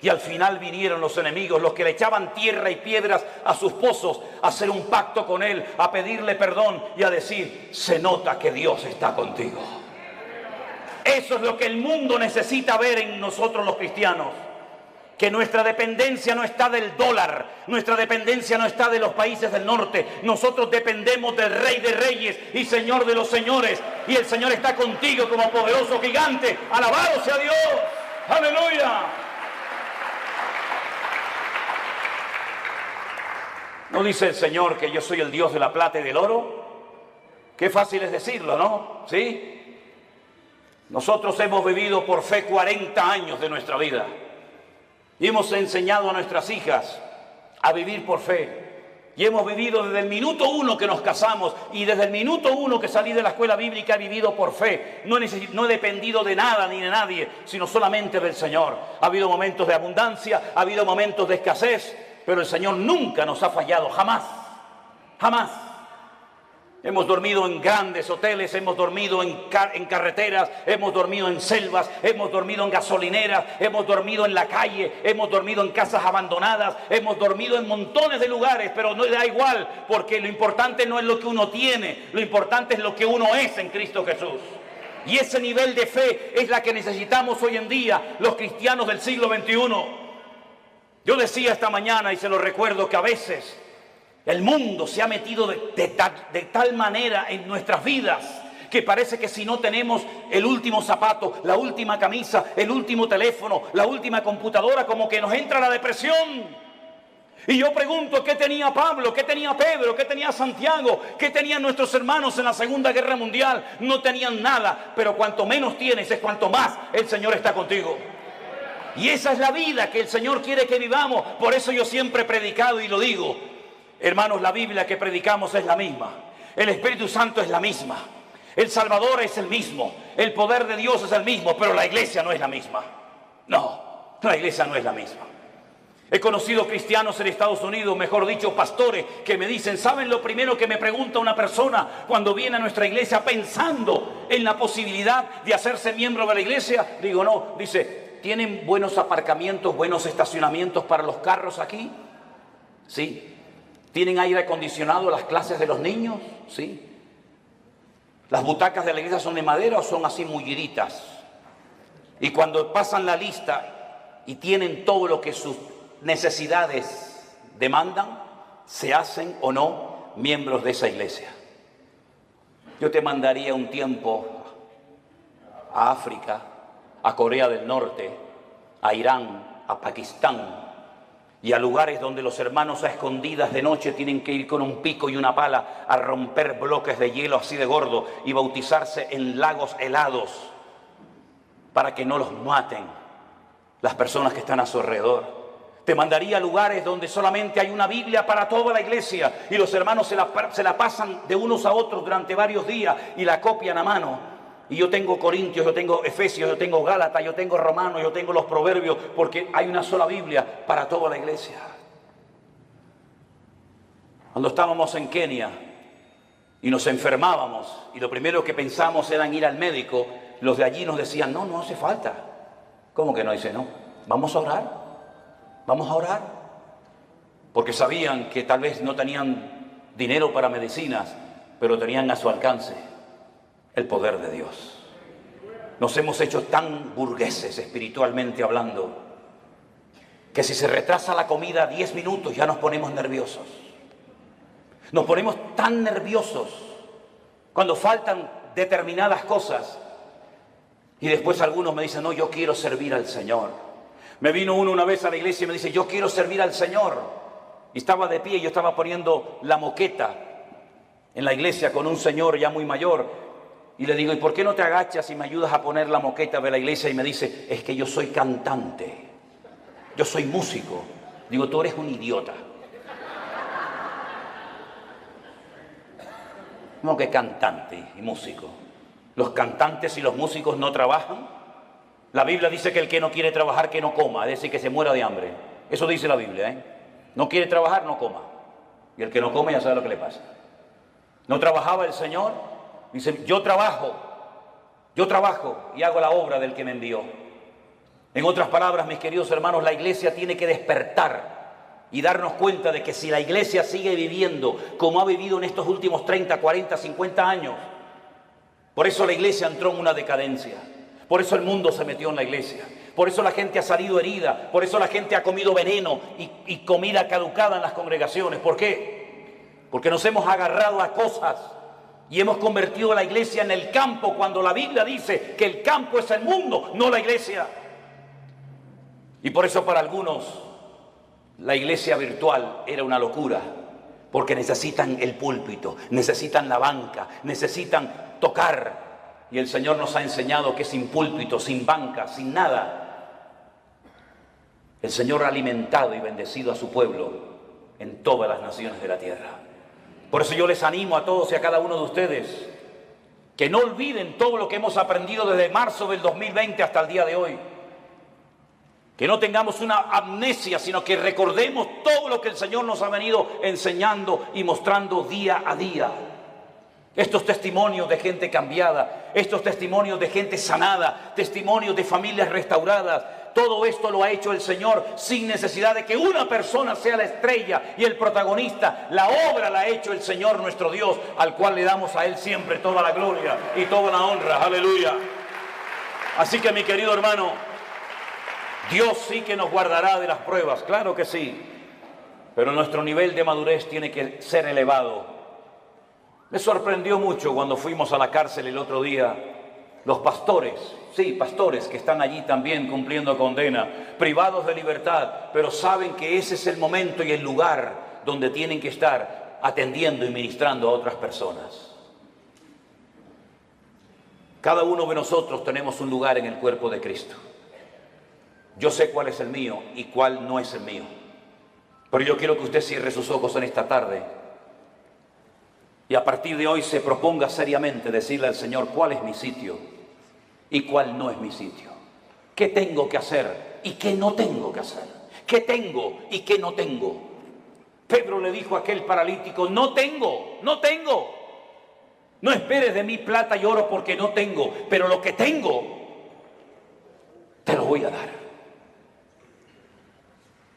Y al final vinieron los enemigos, los que le echaban tierra y piedras a sus pozos, a hacer un pacto con él, a pedirle perdón y a decir, se nota que Dios está contigo. Eso es lo que el mundo necesita ver en nosotros los cristianos. que nuestra dependencia no está del dólar, nuestra dependencia no está de los países del norte. Nosotros dependemos del Rey de Reyes y Señor de los señores. Y el Señor está contigo como poderoso gigante. ¡Alabado sea Dios! ¡Aleluya! ¿No dice el Señor que yo soy el Dios de la plata y del oro? Qué fácil es decirlo, ¿no? ¿Sí? Nosotros hemos vivido por fe 40 años de nuestra vida. Y hemos enseñado a nuestras hijas a vivir por fe. Y hemos vivido desde el minuto 1 que nos casamos y desde el minuto 1 que salí de la escuela bíblica he vivido por fe. No he dependido de nada ni de nadie, sino solamente del Señor. Ha habido momentos de abundancia, ha habido momentos de escasez, pero el Señor nunca nos ha fallado, jamás, jamás. Hemos dormido en grandes hoteles, hemos dormido en carreteras, hemos dormido en selvas, hemos dormido en gasolineras, hemos dormido en la calle, hemos dormido en casas abandonadas, hemos dormido en montones de lugares, pero no da igual, porque lo importante no es lo que uno tiene, lo importante es lo que uno es en Cristo Jesús. Y ese nivel de fe es la que necesitamos hoy en día los cristianos del siglo XXI. Yo decía esta mañana y se lo recuerdo que a veces el mundo se ha metido de tal manera en nuestras vidas que parece que si no tenemos el último zapato, la última camisa, el último teléfono, la última computadora, como que nos entra la depresión. Y yo pregunto, ¿qué tenía Pablo? ¿Qué tenía Pedro? ¿Qué tenía Santiago? ¿Qué tenían nuestros hermanos en la Segunda Guerra Mundial? No tenían nada, pero cuanto menos tienes es cuanto más el Señor está contigo. Y esa es la vida que el Señor quiere que vivamos. Por eso yo siempre he predicado y lo digo. Hermanos, la Biblia que predicamos es la misma. El Espíritu Santo es la misma. El Salvador es el mismo. El poder de Dios es el mismo, pero la iglesia no es la misma. No, la iglesia no es la misma. He conocido cristianos en Estados Unidos, mejor dicho, pastores, que me dicen, ¿saben lo primero que me pregunta una persona cuando viene a nuestra iglesia pensando en la posibilidad de hacerse miembro de la iglesia? Digo, no, dice, ¿tienen buenos aparcamientos, buenos estacionamientos para los carros aquí? Sí. ¿Tienen aire acondicionado las clases de los niños? Sí. ¿Las butacas de la iglesia son de madera o son así mulliditas? Y cuando pasan la lista y tienen todo lo que sus necesidades demandan, ¿se hacen o no miembros de esa iglesia? Yo te mandaría un tiempo a África, a Corea del Norte, a Irán, a Pakistán, y a lugares donde los hermanos a escondidas de noche tienen que ir con un pico y una pala a romper bloques de hielo así de gordo y bautizarse en lagos helados para que no los maten las personas que están a su alrededor. Te mandaría a lugares donde solamente hay una Biblia para toda la iglesia y los hermanos se la pasan de unos a otros durante varios días y la copian a mano. Y yo tengo Corintios, yo tengo Efesios, yo tengo Gálatas, yo tengo Romanos, yo tengo los Proverbios, porque hay una sola Biblia para toda la iglesia. Cuando estábamos en Kenia y nos enfermábamos y lo primero que pensamos era en ir al médico, los de allí nos decían, no, no hace falta. ¿Cómo que no? Dice, no, vamos a orar, vamos a orar. Porque sabían que tal vez no tenían dinero para medicinas, pero tenían a su alcance el poder de Dios. Nos hemos hecho tan burgueses espiritualmente hablando que si se retrasa la comida 10 minutos ya nos ponemos nerviosos. Nos ponemos tan nerviosos cuando faltan determinadas cosas y después algunos me dicen, no, yo quiero servir al Señor. Me vino uno una vez a la iglesia y me dice, yo quiero servir al Señor. Y estaba de pie y yo estaba poniendo la moqueta en la iglesia con un señor ya muy mayor. Y le digo, ¿y por qué no te agachas y me ayudas a poner la moqueta de la iglesia? Y me dice, es que yo soy cantante, yo soy músico. Digo, tú eres un idiota. ¿Cómo que cantante y músico? ¿Los cantantes y los músicos no trabajan? La Biblia dice que el que no quiere trabajar, que no coma, es decir, que se muera de hambre. Eso dice la Biblia, ¿eh? No quiere trabajar, no coma. Y el que no come ya sabe lo que le pasa. ¿No trabajaba el Señor? Dice, yo trabajo y hago la obra del que me envió. En otras palabras, mis queridos hermanos, la iglesia tiene que despertar y darnos cuenta de que si la iglesia sigue viviendo como ha vivido en estos últimos 30, 40, 50 años, por eso la iglesia entró en una decadencia, por eso el mundo se metió en la iglesia, Por eso la gente ha salido herida, por eso la gente ha comido veneno y comida caducada en las congregaciones. ¿Por qué? Porque nos hemos agarrado a cosas y hemos convertido a la iglesia en el campo, cuando la Biblia dice que el campo es el mundo, no la iglesia. Y por eso para algunos la iglesia virtual era una locura, porque necesitan el púlpito, necesitan la banca, necesitan tocar. Y el Señor nos ha enseñado que sin púlpito, sin banca, sin nada, el Señor ha alimentado y bendecido a su pueblo en todas las naciones de la tierra. Por eso yo les animo a todos y a cada uno de ustedes que no olviden todo lo que hemos aprendido desde marzo del 2020 hasta el día de hoy. Que no tengamos una amnesia, sino que recordemos todo lo que el Señor nos ha venido enseñando y mostrando día a día. Estos testimonios de gente cambiada, estos testimonios de gente sanada, testimonios de familias restauradas, todo esto lo ha hecho el Señor sin necesidad de que una persona sea la estrella y el protagonista. La obra la ha hecho el Señor nuestro Dios, al cual le damos a Él siempre toda la gloria y toda la honra. Aleluya. Así que, mi querido hermano, Dios sí que nos guardará de las pruebas, claro que sí, pero nuestro nivel de madurez tiene que ser elevado. Me sorprendió mucho cuando fuimos a la cárcel el otro día, los pastores, sí, pastores que están allí también cumpliendo condena, privados de libertad, pero saben que ese es el momento y el lugar donde tienen que estar atendiendo y ministrando a otras personas. Cada uno de nosotros tenemos un lugar en el cuerpo de Cristo. Yo sé cuál es el mío y cuál no es el mío. Pero yo quiero que usted cierre sus ojos en esta tarde y a partir de hoy se proponga seriamente decirle al Señor cuál es mi sitio y cuál no es mi sitio. ¿Qué tengo que hacer y qué no tengo que hacer? ¿Qué tengo y qué no tengo? Pedro le dijo a aquel paralítico: no tengo. No esperes de mí plata y oro porque no tengo, pero lo que tengo te lo voy a dar.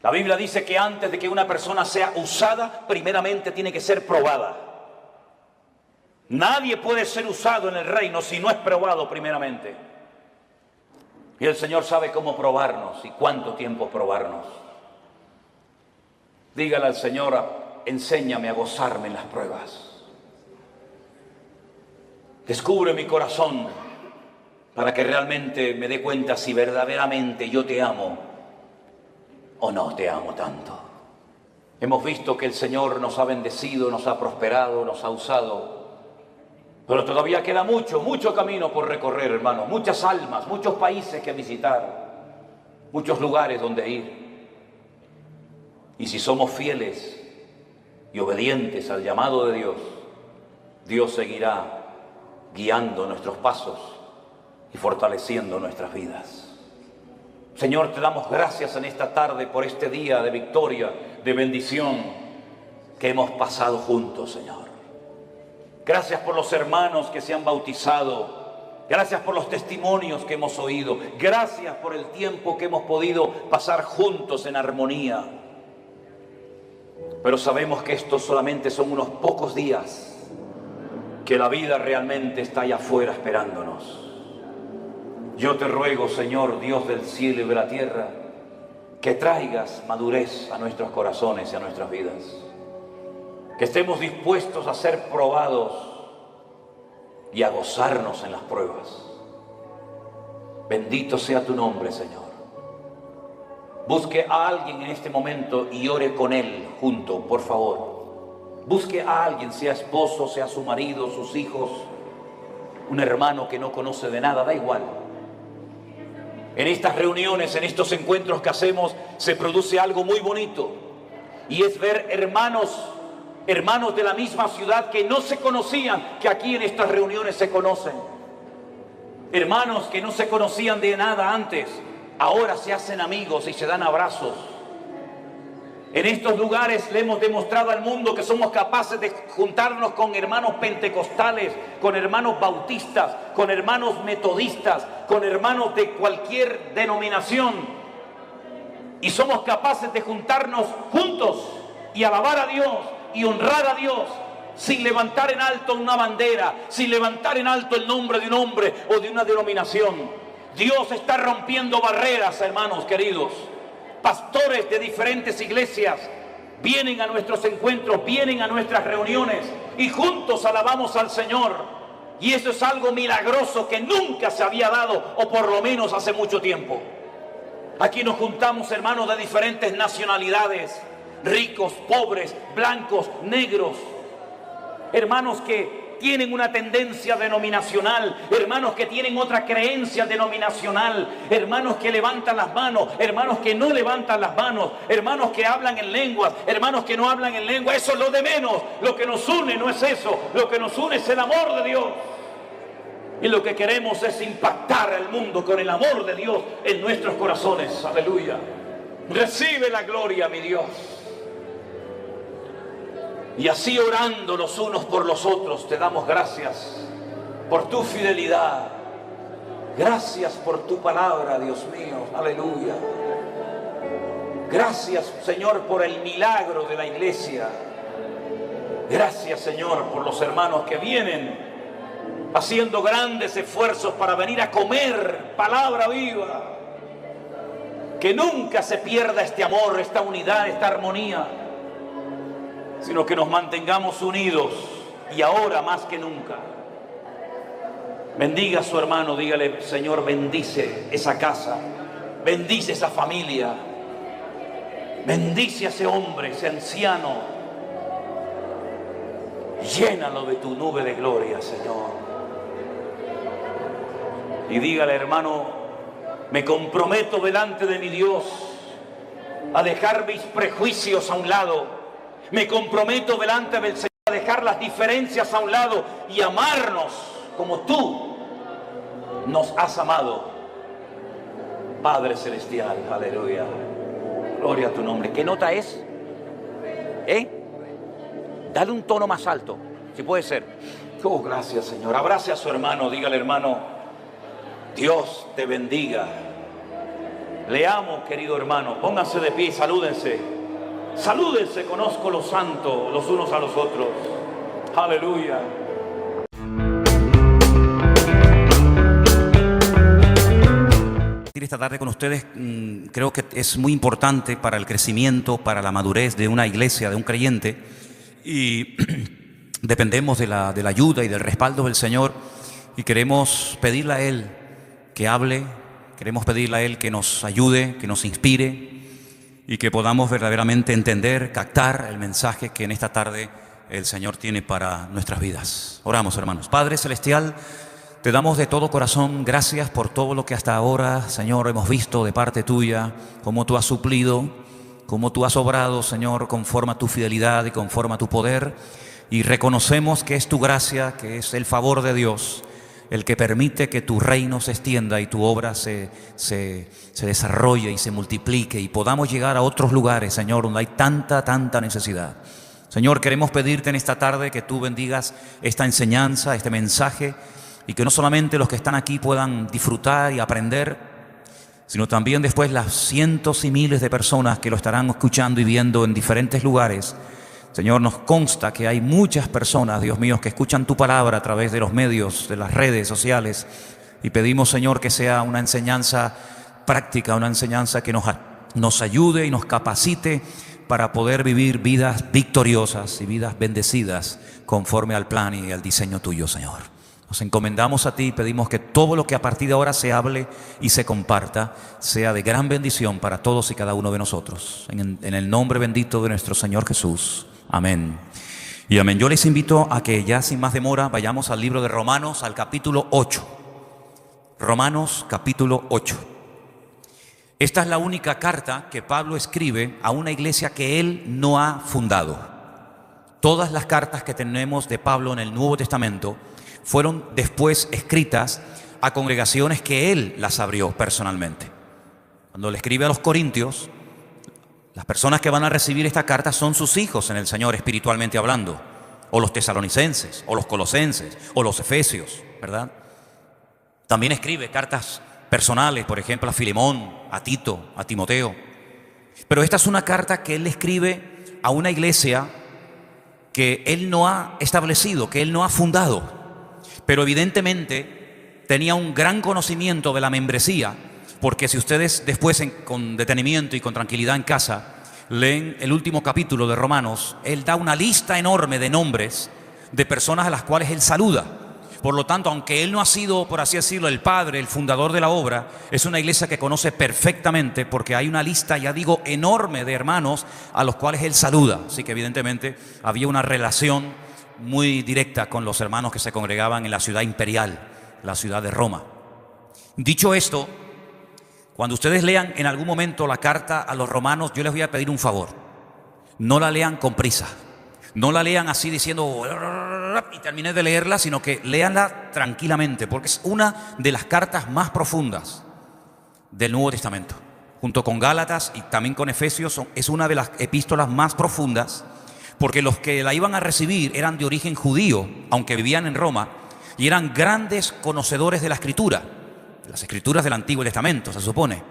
La Biblia dice que antes de que una persona sea usada, primeramente tiene que ser probada. Nadie puede ser usado en el reino si no es probado primeramente. Y el Señor sabe cómo probarnos y cuánto tiempo probarnos. Dígale al Señor: enséñame a gozarme en las pruebas. Descubre mi corazón para que realmente me dé cuenta si verdaderamente yo te amo o no te amo tanto. Hemos visto que el Señor nos ha bendecido, nos ha prosperado, nos ha usado, pero todavía queda mucho camino por recorrer, hermanos, muchas almas, muchos países que visitar, muchos lugares donde ir. Y si somos fieles y obedientes al llamado de Dios, Dios seguirá guiando nuestros pasos y fortaleciendo nuestras vidas. Señor, te damos gracias en esta tarde por este día de victoria, de bendición que hemos pasado juntos, Señor. Gracias por los hermanos que se han bautizado. Gracias por los testimonios que hemos oído. Gracias por el tiempo que hemos podido pasar juntos en armonía. Pero sabemos que estos solamente son unos pocos días, que la vida realmente está allá afuera esperándonos. Yo te ruego, Señor, Dios del cielo y de la tierra, que traigas madurez a nuestros corazones y a nuestras vidas. Que estemos dispuestos a ser probados y a gozarnos en las pruebas. Bendito sea tu nombre, Señor. Busque a alguien en este momento y ore con él junto, por favor. Busque a alguien, sea esposo, sea su marido, sus hijos, un hermano que no conoce de nada, da igual. En estas reuniones, en estos encuentros que hacemos, se produce algo muy bonito, y es ver hermanos de la misma ciudad que no se conocían, que aquí en estas reuniones se conocen. Hermanos que no se conocían de nada antes, ahora se hacen amigos y se dan abrazos. En estos lugares le hemos demostrado al mundo que somos capaces de juntarnos con hermanos pentecostales, con hermanos bautistas, con hermanos metodistas, con hermanos de cualquier denominación. Y somos capaces de juntarnos juntos y alabar a Dios y honrar a Dios sin levantar en alto una bandera, sin levantar en alto el nombre de un hombre o de una denominación. Dios está rompiendo barreras, hermanos queridos. Pastores de diferentes iglesias vienen a nuestros encuentros, vienen a nuestras reuniones y juntos alabamos al Señor. Y eso es algo milagroso que nunca se había dado, o por lo menos hace mucho tiempo. Aquí nos juntamos hermanos de diferentes nacionalidades, ricos, pobres, blancos, negros, hermanos que tienen una tendencia denominacional, hermanos que tienen otra creencia denominacional, hermanos que levantan las manos, hermanos que no levantan las manos, hermanos que hablan en lenguas, hermanos que no hablan en lengua. Eso es lo de menos. Lo que nos une no es eso, lo que nos une es el amor de Dios. Y lo que queremos es impactar al mundo con el amor de Dios en nuestros corazones. Aleluya. Recibe la gloria, mi Dios. Y así orando los unos por los otros, te damos gracias por tu fidelidad. Gracias por tu palabra, Dios mío. Aleluya. Gracias, Señor, por el milagro de la iglesia. Gracias, Señor, por los hermanos que vienen haciendo grandes esfuerzos para venir a comer palabra viva. Que nunca se pierda este amor, esta unidad, esta armonía, sino que nos mantengamos unidos, y ahora más que nunca. Bendiga a su hermano, dígale: Señor, bendice esa casa, bendice esa familia, bendice a ese hombre, ese anciano, llénalo de tu nube de gloria, Señor. Y dígale: hermano, me comprometo delante de mi Dios a dejar mis prejuicios a un lado. Me comprometo delante del Señor a dejar las diferencias a un lado y amarnos como tú nos has amado, Padre Celestial. Aleluya. Gloria a tu nombre. ¿Qué nota es? Dale un tono más alto, si puede ser. Oh, gracias, Señor. Abrace a su hermano, dígale: hermano, Dios te bendiga. Le amo, querido hermano. Pónganse de pie y salúdense. Salúdense, conozco los santos los unos a los otros. Aleluya. Esta tarde con ustedes creo que es muy importante para el crecimiento, para la madurez de una iglesia, de un creyente, y dependemos de la ayuda y del respaldo del Señor, y queremos pedirle a Él que hable, queremos pedirle a Él que nos ayude, que nos inspire, y que podamos verdaderamente entender, captar el mensaje que en esta tarde el Señor tiene para nuestras vidas. Oramos, hermanos. Padre Celestial, te damos de todo corazón gracias por todo lo que hasta ahora, Señor, hemos visto de parte tuya, cómo tú has suplido, cómo tú has obrado, Señor, conforme a tu fidelidad y conforme a tu poder, y reconocemos que es tu gracia, que es el favor de Dios el que permite que tu reino se extienda y tu obra se desarrolle y se multiplique, y podamos llegar a otros lugares, Señor, donde hay tanta necesidad. Señor, queremos pedirte en esta tarde que tú bendigas esta enseñanza, este mensaje, y que no solamente los que están aquí puedan disfrutar y aprender, sino también después las cientos y miles de personas que lo estarán escuchando y viendo en diferentes lugares. Señor, nos consta que hay muchas personas, Dios mío, que escuchan tu palabra a través de los medios, de las redes sociales, y pedimos, Señor, que sea una enseñanza práctica, una enseñanza que nos ayude y nos capacite para poder vivir vidas victoriosas y vidas bendecidas conforme al plan y al diseño tuyo, Señor. Nos encomendamos a ti y pedimos que todo lo que a partir de ahora se hable y se comparta sea de gran bendición para todos y cada uno de nosotros. En el nombre bendito de nuestro Señor Jesús. Amén. Y amén. Yo les invito a que ya sin más demora vayamos al libro de Romanos, al capítulo 8. Romanos capítulo 8. Esta es la única carta que Pablo escribe a una iglesia que él no ha fundado. Todas las cartas que tenemos de Pablo en el Nuevo Testamento fueron después escritas a congregaciones que él las abrió personalmente. Cuando le escribe a los Corintios, las personas que van a recibir esta carta son sus hijos en el Señor, espiritualmente hablando, o los tesalonicenses, o los colosenses, o los efesios, ¿verdad? También escribe cartas personales, por ejemplo, a Filemón, a Tito, a Timoteo. Pero esta es una carta que él le escribe a una iglesia que él no ha establecido, que él no ha fundado. Pero evidentemente tenía un gran conocimiento de la membresía, porque si ustedes después con detenimiento y con tranquilidad en casa leen el último capítulo de Romanos, él da una lista enorme de nombres de personas a las cuales él saluda. Por lo tanto, aunque él no ha sido, por así decirlo, el padre, el fundador de la obra, es una iglesia que conoce perfectamente, porque hay una lista, ya digo, enorme de hermanos a los cuales él saluda. Así que evidentemente había una relación muy directa con los hermanos que se congregaban en la ciudad imperial, la ciudad de Roma. Dicho esto, cuando ustedes lean en algún momento la carta a los romanos, yo les voy a pedir un favor: no la lean con prisa, no la lean así diciendo y terminé de leerla, sino que léanla tranquilamente, porque es una de las cartas más profundas del Nuevo Testamento. Junto con Gálatas y también con Efesios, es una de las epístolas más profundas, porque los que la iban a recibir eran de origen judío, aunque vivían en Roma, y eran grandes conocedores de la Escritura, de las Escrituras del Antiguo Testamento, se supone.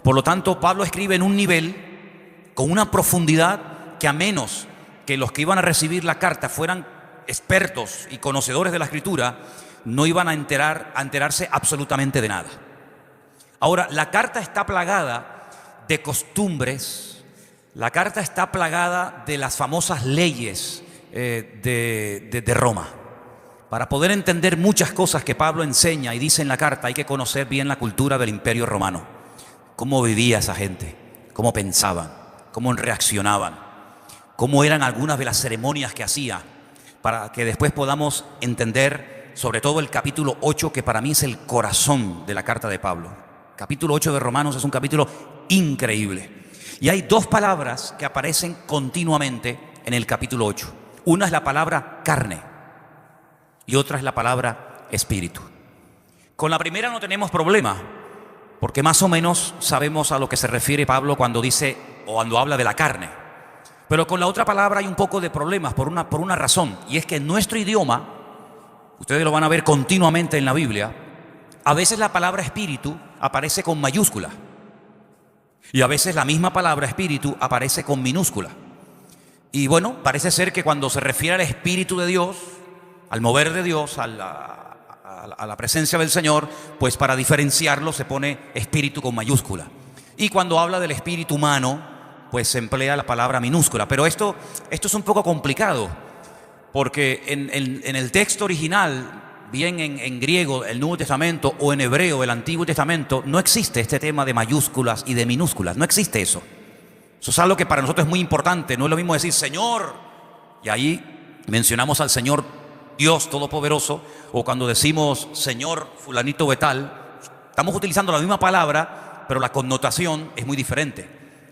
Por lo tanto, Pablo escribe en un nivel, con una profundidad, que a menos que los que iban a recibir la carta fueran expertos y conocedores de la Escritura, no iban a enterarse absolutamente de nada. Ahora, la carta está plagada de costumbres, la carta está plagada de las famosas leyes de Roma. Para poder entender muchas cosas que Pablo enseña y dice en la carta, hay que conocer bien la cultura del Imperio Romano. Cómo vivía esa gente, cómo pensaban, cómo reaccionaban, cómo eran algunas de las ceremonias que hacía, para que después podamos entender sobre todo el capítulo 8, que para mí es el corazón de la carta de Pablo. Capítulo 8 de Romanos es un capítulo increíble. Y hay dos palabras que aparecen continuamente en el capítulo 8. Una es la palabra carne y otra es la palabra espíritu. Con la primera no tenemos problema, porque más o menos sabemos a lo que se refiere Pablo cuando dice o cuando habla de la carne. Pero con la otra palabra hay un poco de problemas por una razón, y es que en nuestro idioma, ustedes lo van a ver continuamente en la Biblia, a veces la palabra espíritu aparece con mayúscula y a veces la misma palabra espíritu aparece con minúscula. Y bueno, parece ser que cuando se refiere al Espíritu de Dios, al mover de Dios, a la presencia del Señor, pues para diferenciarlo se pone espíritu con mayúscula. Y cuando habla del espíritu humano, pues se emplea la palabra minúscula. Pero esto es un poco complicado, porque en el texto original, bien en griego, el Nuevo Testamento, o en hebreo, el Antiguo Testamento, no existe este tema de mayúsculas y de minúsculas. No existe eso. Eso es algo que para nosotros es muy importante. No es lo mismo decir Señor, y ahí mencionamos al Señor Dios Todopoderoso, o cuando decimos Señor fulanito de tal, estamos utilizando la misma palabra, pero la connotación es muy diferente.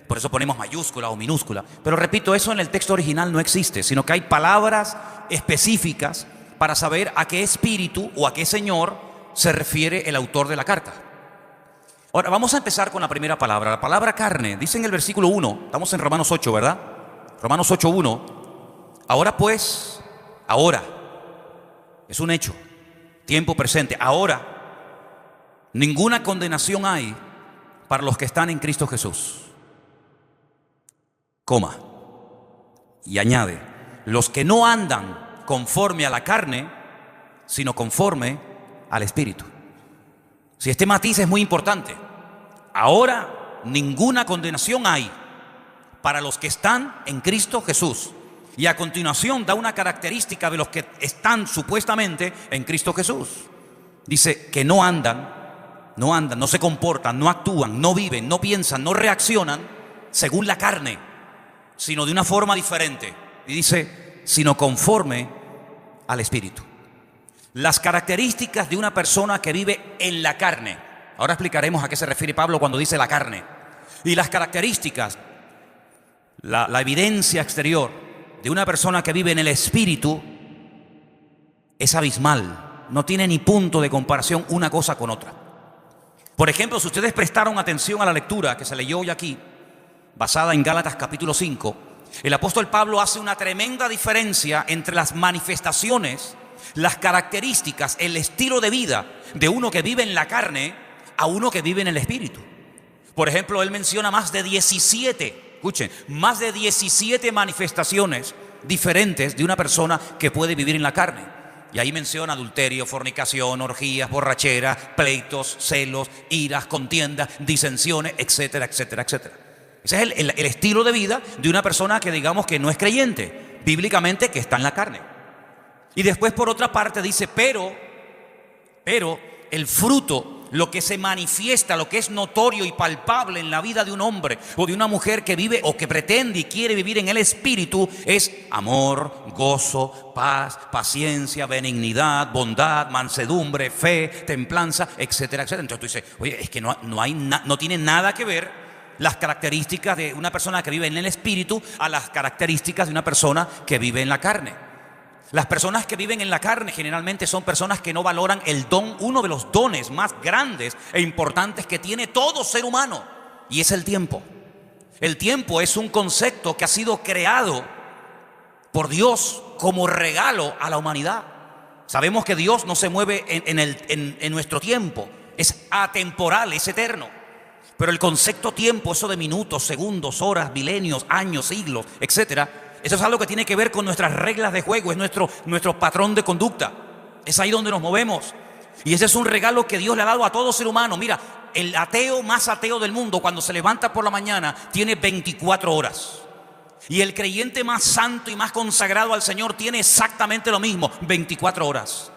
Por eso ponemos mayúscula o minúscula. Pero repito, eso en el texto original no existe, sino que hay palabras específicas para saber a qué espíritu o a qué señor se refiere el autor de la carta. Ahora, vamos a empezar con la primera palabra, la palabra carne. Dice en el versículo 1, estamos en Romanos 8, ¿verdad? Romanos 8:1. Ahora pues, ahora, es un hecho, tiempo presente, ahora, ninguna condenación hay para los que están en Cristo Jesús. Coma, y añade, los que no andan conforme a la carne, sino conforme al Espíritu. Si este matiz es muy importante. Ahora ninguna condenación hay para los que están en Cristo Jesús. Y a continuación da una característica de los que están supuestamente en Cristo Jesús. Dice que no andan, no se comportan, no actúan, no viven, no piensan, no reaccionan según la carne, sino de una forma diferente. Y dice, sino conforme al Espíritu. Las características de una persona que vive en la carne. Ahora explicaremos a qué se refiere Pablo cuando dice la carne. Y las características, la evidencia exterior de una persona que vive en el Espíritu es abismal. No tiene ni punto de comparación una cosa con otra. Por ejemplo, si ustedes prestaron atención a la lectura que se leyó hoy aquí, basada en Gálatas capítulo 5, el apóstol Pablo hace una tremenda diferencia entre las manifestaciones, las características, el estilo de vida de uno que vive en la carne a uno que vive en el Espíritu. Por ejemplo, él menciona más de 17, escuchen, más de 17 manifestaciones diferentes de una persona que puede vivir en la carne. Y ahí menciona adulterio, fornicación, orgías, borracheras, pleitos, celos, iras, contiendas, disensiones, etcétera, etcétera, etcétera. Ese es el estilo de vida de una persona que digamos que no es creyente, bíblicamente que está en la carne. Y después por otra parte dice, pero el fruto, lo que se manifiesta, lo que es notorio y palpable en la vida de un hombre o de una mujer que vive o que pretende y quiere vivir en el Espíritu, es amor, gozo, paz, paciencia, benignidad, bondad, mansedumbre, fe, templanza, etcétera, etcétera. Entonces tú dices, oye, es que no tiene nada que ver las características de una persona que vive en el Espíritu a las características de una persona que vive en la carne. Las personas que viven en la carne generalmente son personas que no valoran el don, uno de los dones más grandes e importantes que tiene todo ser humano, y es el tiempo. El tiempo es un concepto que ha sido creado por Dios como regalo a la humanidad. Sabemos que Dios no se mueve en nuestro tiempo, es atemporal, es eterno. Pero el concepto tiempo, eso de minutos, segundos, horas, milenios, años, siglos, etcétera, eso es algo que tiene que ver con nuestras reglas de juego, es nuestro patrón de conducta. Es ahí donde nos movemos. Y ese es un regalo que Dios le ha dado a todo ser humano. Mira, el ateo más ateo del mundo, cuando se levanta por la mañana, tiene 24 horas. Y el creyente más santo y más consagrado al Señor tiene exactamente lo mismo, 24 horas.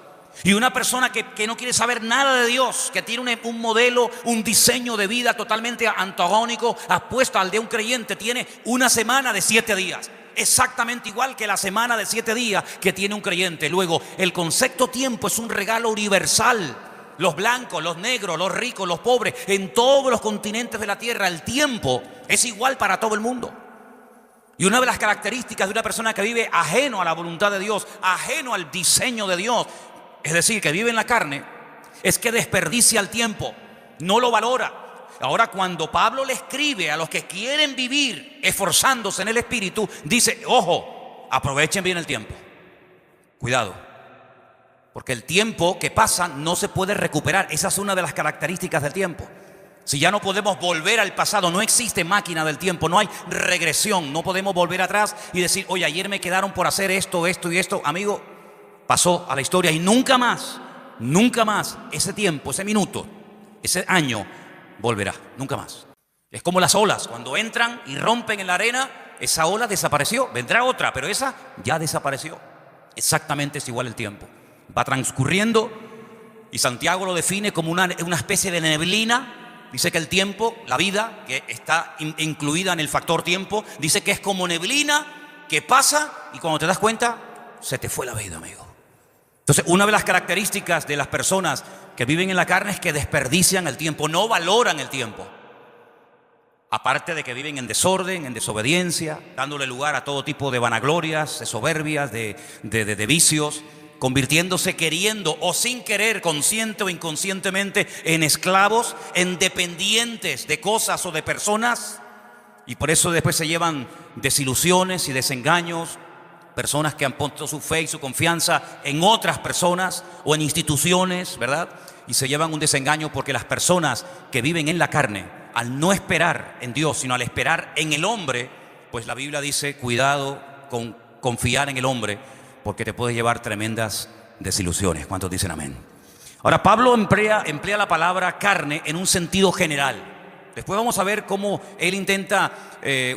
Y una persona que no quiere saber nada de Dios, que tiene un modelo, un diseño de vida totalmente antagónico, apuesto al de un creyente, tiene una semana de 7 días. Exactamente igual que la semana de 7 días que tiene un creyente. Luego, el concepto tiempo es un regalo universal. Los blancos, los negros, los ricos, los pobres, en todos los continentes de la tierra, el tiempo es igual para todo el mundo. Y una de las características de una persona que vive ajeno a la voluntad de Dios, ajeno al diseño de Dios, es decir, que vive en la carne, es que desperdicia el tiempo, no lo valora. Ahora, cuando Pablo le escribe a los que quieren vivir esforzándose en el Espíritu, dice, ojo, aprovechen bien el tiempo. Cuidado, porque el tiempo que pasa no se puede recuperar. Esa es una de las características del tiempo. Si ya no podemos volver al pasado, no existe máquina del tiempo, no hay regresión, no podemos volver atrás y decir, oye, ayer me quedaron por hacer esto, esto y esto. Amigo, pasó a la historia y nunca más ese tiempo, ese minuto, ese año volverá, nunca más. Es como las olas, cuando entran y rompen en la arena, esa ola desapareció, vendrá otra, pero esa ya desapareció. Exactamente es igual el tiempo. Va transcurriendo y Santiago lo define como una especie de neblina. Dice que el tiempo, la vida, que está incluida en el factor tiempo, dice que es como neblina que pasa y cuando te das cuenta, se te fue la vida, amigo. Entonces, una de las características de las personas que viven en la carne es que desperdician el tiempo, no valoran el tiempo. Aparte de que viven en desorden, en desobediencia, dándole lugar a todo tipo de vanaglorias, de soberbias, de vicios, convirtiéndose queriendo o sin querer, consciente o inconscientemente, en esclavos, en dependientes de cosas o de personas. Y por eso después se llevan desilusiones y desengaños. Personas que han puesto su fe y su confianza en otras personas o en instituciones, ¿verdad? Y se llevan un desengaño porque las personas que viven en la carne, al no esperar en Dios, sino al esperar en el hombre, pues la Biblia dice, cuidado con confiar en el hombre, porque te puede llevar tremendas desilusiones. ¿Cuántos dicen amén? Ahora, Pablo emplea la palabra carne en un sentido general. Después vamos a ver cómo él intenta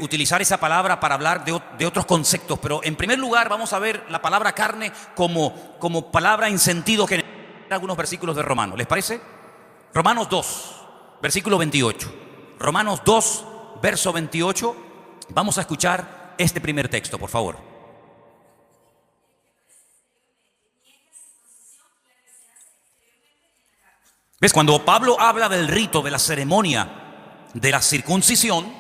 utilizar esa palabra para hablar de otros conceptos. Pero en primer lugar vamos a ver la palabra carne como palabra en sentido general. Algunos versículos de Romanos, ¿les parece? Romanos 2, versículo 28. Romanos 2, verso 28. Vamos a escuchar este primer texto, por favor. ¿Ves? Cuando Pablo habla del rito, de la ceremonia de la circuncisión,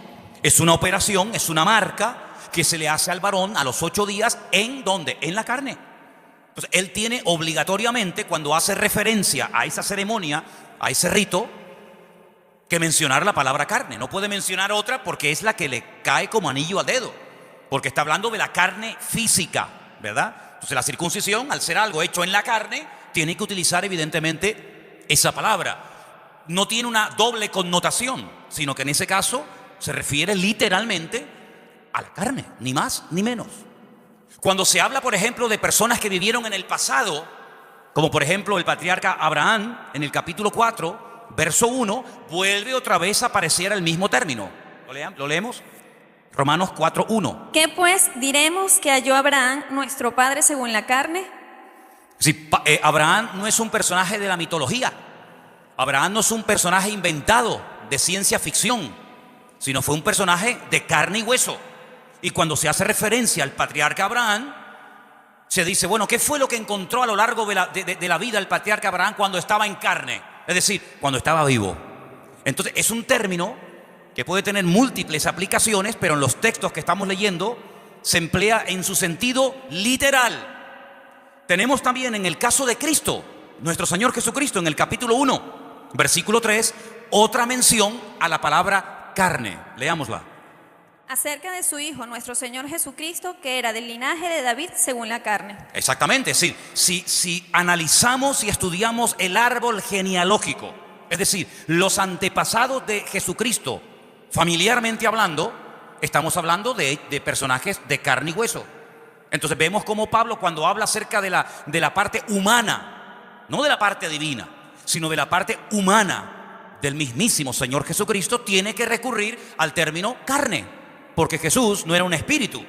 es una operación, es una marca que se le hace al varón a los 8 días. ¿En dónde? En la carne. Entonces, él tiene obligatoriamente, cuando hace referencia a esa ceremonia, a ese rito, que mencionar la palabra carne. No puede mencionar otra porque es la que le cae como anillo al dedo, porque está hablando de la carne física, ¿verdad? Entonces, la circuncisión, al ser algo hecho en la carne, tiene que utilizar evidentemente esa palabra. No tiene una doble connotación, sino que en ese caso se refiere literalmente a la carne, ni más ni menos. Cuando se habla, por ejemplo, de personas que vivieron en el pasado, Como por ejemplo el patriarca Abraham en el capítulo 4, verso 1, vuelve otra vez a aparecer el mismo término. ¿Lo leemos? Romanos 4:1. ¿Qué pues diremos que halló Abraham, nuestro padre según la carne? Sí, Abraham no es un personaje de la mitología. Abraham no es un personaje inventado de ciencia ficción, sino fue un personaje de carne y hueso. Y cuando se hace referencia al patriarca Abraham, se dice, bueno, ¿qué fue lo que encontró a lo largo de la vida el patriarca Abraham cuando estaba en carne? Es decir, cuando estaba vivo. Entonces, es un término que puede tener múltiples aplicaciones, pero en los textos que estamos leyendo se emplea en su sentido literal. Tenemos también en el caso de Cristo, nuestro Señor Jesucristo, en el capítulo 1, versículo 3, otra mención a la palabra carne. Leámosla. Acerca de su Hijo, nuestro Señor Jesucristo, que era del linaje de David según la carne. Exactamente, sí. Si analizamos y estudiamos el árbol genealógico, es decir, los antepasados de Jesucristo, familiarmente hablando, estamos hablando de personajes de carne y hueso. Entonces vemos cómo Pablo, cuando habla acerca de la parte humana, no de la parte divina, sino de la parte humana del mismísimo Señor Jesucristo, tiene que recurrir al término carne, porque Jesús no era un espíritu.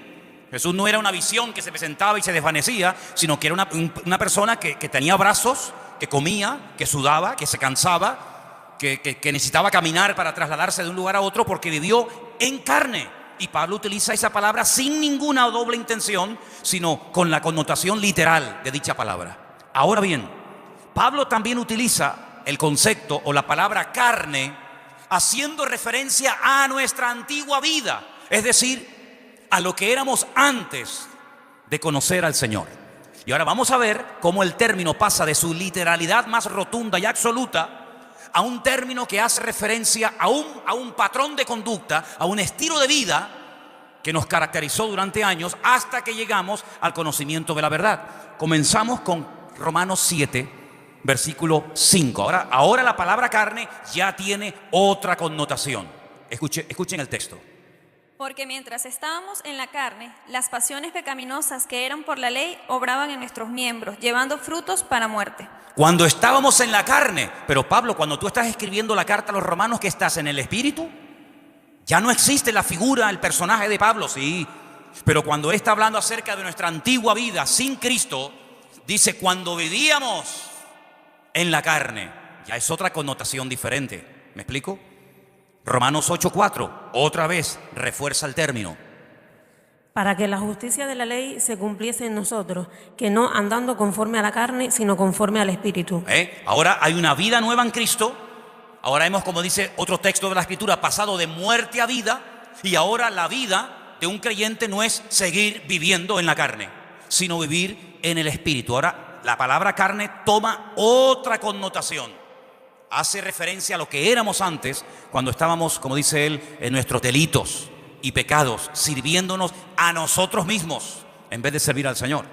Jesús no era una visión que se presentaba y se desvanecía, sino que era una persona que tenía brazos, que comía, que sudaba, que se cansaba, que necesitaba caminar para trasladarse de un lugar a otro porque vivió en carne. Y Pablo utiliza esa palabra sin ninguna doble intención, sino con la connotación literal de dicha palabra. Ahora bien, Pablo también utiliza el concepto o la palabra carne haciendo referencia a nuestra antigua vida, es decir, a lo que éramos antes de conocer al Señor. Y ahora vamos a ver cómo el término pasa de su literalidad más rotunda y absoluta a un término que hace referencia a un patrón de conducta, a un estilo de vida que nos caracterizó durante años hasta que llegamos al conocimiento de la verdad. Comenzamos con Romanos 7, versículo 5. Ahora la palabra carne ya tiene otra connotación. Escuchen el texto. Porque mientras estábamos en la carne, las pasiones pecaminosas que eran por la ley obraban en nuestros miembros, llevando frutos para muerte. Cuando estábamos en la carne. Pero Pablo, cuando tú estás escribiendo la carta a los romanos, ¿qué estás en el espíritu? Ya no existe la figura, el personaje de Pablo, sí. Pero cuando él está hablando acerca de nuestra antigua vida sin Cristo, dice cuando vivíamos en la carne. Ya es otra connotación diferente. ¿Me explico? Romanos 8:4, otra vez refuerza el término. Para que la justicia de la ley se cumpliese en nosotros, que no andando conforme a la carne, sino conforme al Espíritu. Ahora hay una vida nueva en Cristo. Ahora hemos, como dice otro texto de la Escritura, pasado de muerte a vida. Y ahora la vida de un creyente no es seguir viviendo en la carne, sino vivir en el Espíritu. Ahora la palabra carne toma otra connotación. Hace referencia a lo que éramos antes, cuando estábamos, como dice él, en nuestros delitos y pecados, sirviéndonos a nosotros mismos en vez de servir al Señor.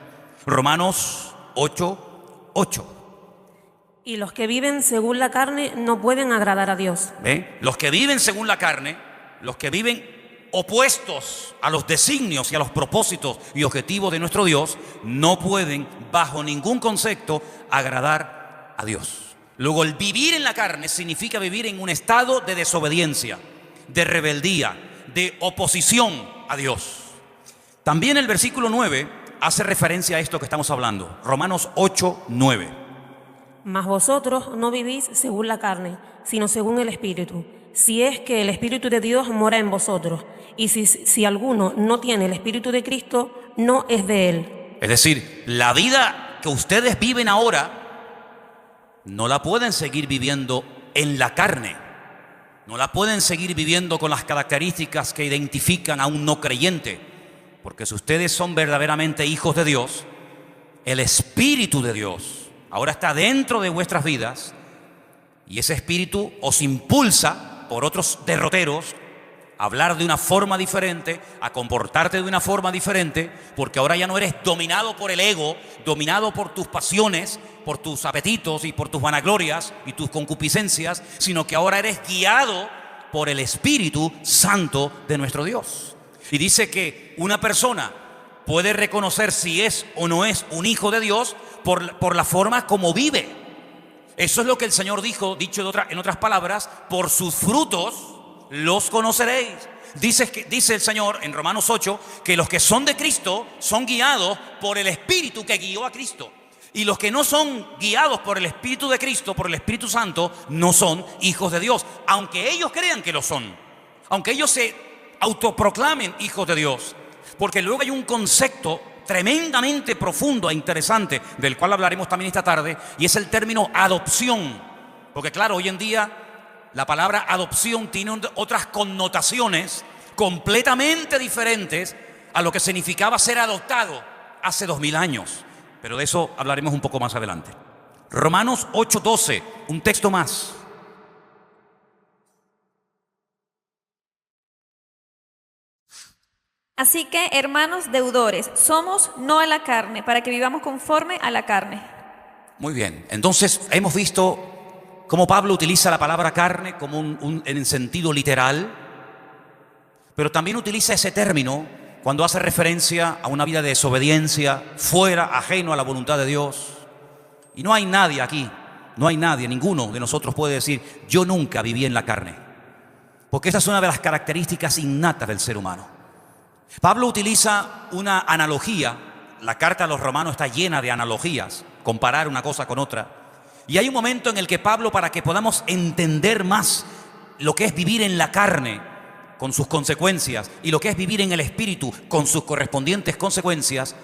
Romanos 8:8. Y los que viven según la carne no pueden agradar a Dios. Los que viven según la carne, los que viven opuestos a los designios y a los propósitos y objetivos de nuestro Dios, no pueden, bajo ningún concepto, agradar a Dios. Luego, el vivir en la carne significa vivir en un estado de desobediencia, de rebeldía, de oposición a Dios. También el versículo 9 hace referencia a esto que estamos hablando. Romanos 8:9. Mas vosotros no vivís según la carne, sino según el Espíritu, si es que el Espíritu de Dios mora en vosotros. Y si alguno no tiene el Espíritu de Cristo, no es de él. Es decir, la vida que ustedes viven ahora no la pueden seguir viviendo en la carne. No la pueden seguir viviendo con las características que identifican a un no creyente. Porque si ustedes son verdaderamente hijos de Dios, el Espíritu de Dios ahora está dentro de vuestras vidas y ese Espíritu os impulsa por otros derroteros a hablar de una forma diferente, a comportarte de una forma diferente, porque ahora ya no eres dominado por el ego, dominado por tus pasiones, por tus apetitos y por tus vanaglorias y tus concupiscencias, sino que ahora eres guiado por el Espíritu Santo de nuestro Dios. Y dice que una persona puede reconocer si es o no es un hijo de Dios por la forma como vive. Eso es lo que el Señor dijo, dicho en otras palabras, por sus frutos los conoceréis. Dice el Señor en Romanos 8 que los que son de Cristo son guiados por el Espíritu que guió a Cristo. Y los que no son guiados por el Espíritu de Cristo, por el Espíritu Santo, no son hijos de Dios. Aunque ellos crean que lo son. Aunque ellos se autoproclamen hijos de Dios. Porque luego hay un concepto tremendamente profundo e interesante, del cual hablaremos también esta tarde, y es el término adopción. Porque claro, hoy en día la palabra adopción tiene otras connotaciones completamente diferentes a lo que significaba ser adoptado hace 2000 años. Pero de eso hablaremos un poco más adelante. Romanos 8:12, un texto más. Así que, hermanos deudores, somos no a la carne, para que vivamos conforme a la carne. Muy bien, entonces hemos visto cómo Pablo utiliza la palabra carne como en sentido literal, pero también utiliza ese término cuando hace referencia a una vida de desobediencia, fuera, ajeno a la voluntad de Dios. Y no hay nadie aquí, no hay nadie, ninguno de nosotros puede decir, yo nunca viví en la carne. Porque esa es una de las características innatas del ser humano. Pablo utiliza una analogía, la carta a los Romanos está llena de analogías, comparar una cosa con otra. Y hay un momento en el que Pablo, para que podamos entender más lo que es vivir en la carne, con sus consecuencias, y lo que es vivir en el Espíritu, con sus correspondientes consecuencias,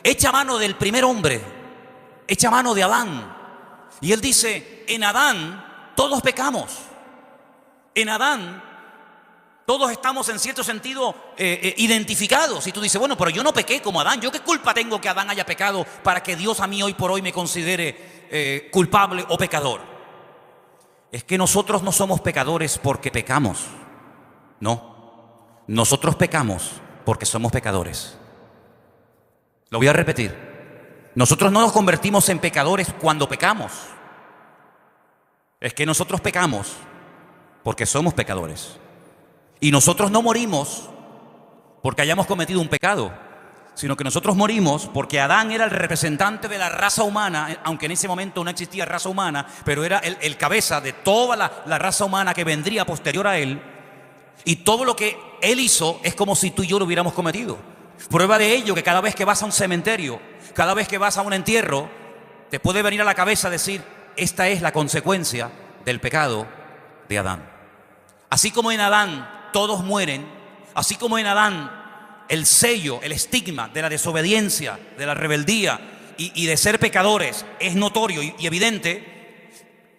echa mano del primer hombre, echa mano de Adán. Y él dice, en Adán todos pecamos. En Adán todos estamos en cierto sentido identificados. Y tú dices, bueno, pero yo no pequé como Adán. ¿Yo qué culpa tengo que Adán haya pecado para que Dios a mí hoy por hoy me considere culpable o pecador? Es que nosotros no somos pecadores porque pecamos. No, nosotros pecamos porque somos pecadores. Lo voy a repetir. Nosotros no nos convertimos en pecadores cuando pecamos. Es que nosotros pecamos porque somos pecadores. Y nosotros no morimos porque hayamos cometido un pecado, sino que nosotros morimos porque Adán era el representante de la raza humana, aunque en ese momento no existía raza humana, pero era el cabeza de toda la raza humana que vendría posterior a él. Y todo lo que él hizo es como si tú y yo lo hubiéramos cometido. Prueba de ello que cada vez que vas a un cementerio, cada vez que vas a un entierro, te puede venir a la cabeza decir, esta es la consecuencia del pecado de Adán. Así como en Adán todos mueren, así como en Adán el sello, el estigma de la desobediencia, de la rebeldía y de ser pecadores es notorio y evidente,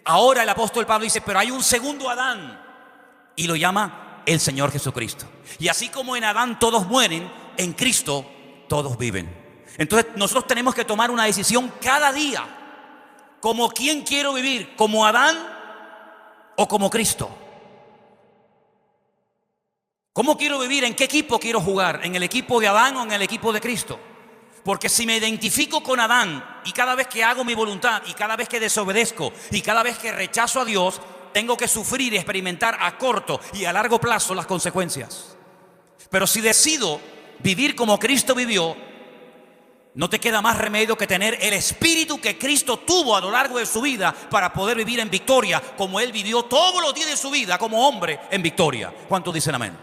ahora el apóstol Pablo dice, pero hay un segundo Adán, y lo llama el Señor Jesucristo. Y así como en Adán todos mueren, en Cristo todos viven. Entonces nosotros tenemos que tomar una decisión cada día. ¿Como quién quiero vivir? ¿Como Adán o como Cristo? ¿Cómo quiero vivir? ¿En qué equipo quiero jugar? ¿En el equipo de Adán o en el equipo de Cristo? Porque si me identifico con Adán y cada vez que hago mi voluntad y cada vez que desobedezco y cada vez que rechazo a Dios, tengo que sufrir y experimentar a corto y a largo plazo las consecuencias. Pero si decido vivir como Cristo vivió, no te queda más remedio que tener el espíritu que Cristo tuvo a lo largo de su vida para poder vivir en victoria, como Él vivió todos los días de su vida como hombre en victoria. ¿Cuántos dicen amén?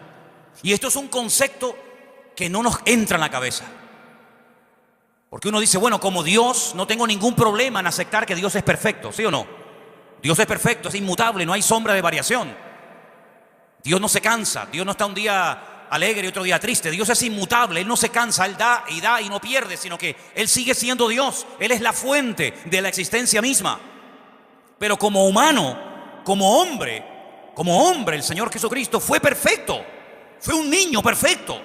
Y esto es un concepto que no nos entra en la cabeza. Porque uno dice, bueno, como Dios, no tengo ningún problema en aceptar que Dios es perfecto, ¿sí o no? Dios es perfecto, es inmutable, no hay sombra de variación. Dios no se cansa, Dios no está un día alegre y otro día triste. Dios es inmutable, Él no se cansa, Él da y no pierde, sino que Él sigue siendo Dios. Él es la fuente de la existencia misma. Pero como humano, como hombre, el Señor Jesucristo fue perfecto. Fue un niño perfecto.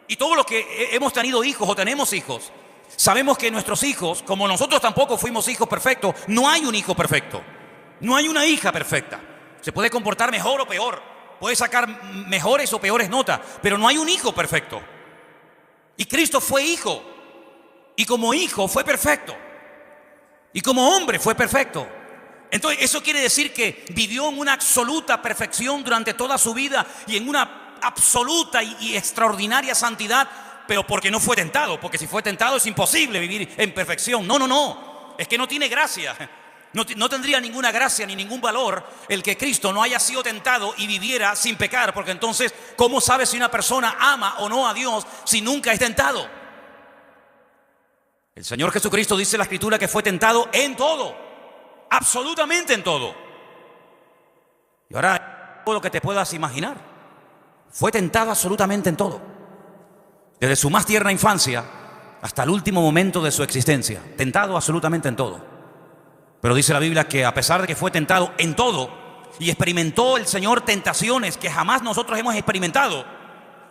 Y todos los que hemos tenido hijos o tenemos hijos, sabemos que nuestros hijos, como nosotros tampoco fuimos hijos perfectos, no hay un hijo perfecto. No hay una hija perfecta. Se puede comportar mejor o peor, puede sacar mejores o peores notas, pero no hay un hijo perfecto. Y Cristo fue hijo, y como hijo fue perfecto, y como hombre fue perfecto. Entonces eso quiere decir que vivió en una absoluta perfección durante toda su vida y en una absoluta y extraordinaria santidad, pero porque no fue tentado, porque si fue tentado es imposible vivir en perfección. No. es que no tiene gracia. No tendría ninguna gracia ni ningún valor el que Cristo no haya sido tentado y viviera sin pecar, porque entonces, ¿cómo sabe si una persona ama o no a Dios si nunca es tentado? El Señor Jesucristo dice en la Escritura que fue tentado en todo, absolutamente en todo. Y ahora, todo lo que te puedas imaginar, fue tentado absolutamente en todo. Desde su más tierna infancia hasta el último momento de su existencia, tentado absolutamente en todo. Pero dice la Biblia que a pesar de que fue tentado en todo y experimentó el Señor tentaciones que jamás nosotros hemos experimentado,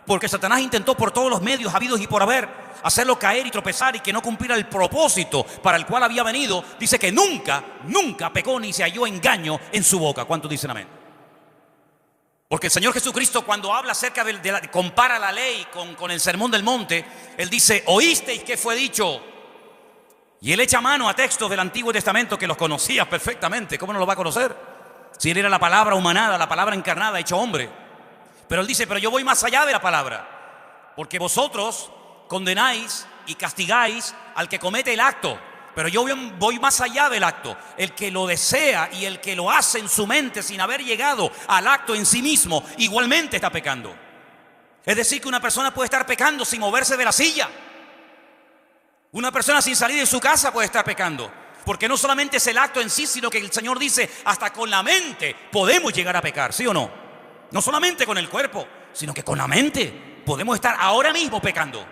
porque Satanás intentó por todos los medios habidos y por haber hacerlo caer y tropezar y que no cumpliera el propósito para el cual había venido, dice que nunca pecó ni se halló engaño en su boca. ¿Cuántos dicen amén? Porque el Señor Jesucristo, cuando habla acerca compara la ley con el sermón del monte, Él dice: oísteis que fue dicho. Y Él echa mano a textos del Antiguo Testamento que los conocía perfectamente. ¿Cómo no los va a conocer? Si Él era la palabra humanada, la palabra encarnada, hecho hombre. Pero Él dice: pero yo voy más allá de la palabra, porque vosotros condenáis y castigáis al que comete el acto, pero yo voy más allá del acto. El que lo desea y el que lo hace en su mente sin haber llegado al acto en sí mismo, igualmente está pecando. Es decir, que una persona puede estar pecando sin moverse de la silla. Una persona sin salir de su casa puede estar pecando, porque no solamente es el acto en sí, sino que el Señor dice: hasta con la mente podemos llegar a pecar, ¿sí o no? No solamente con el cuerpo, sino que con la mente podemos estar ahora mismo pecando.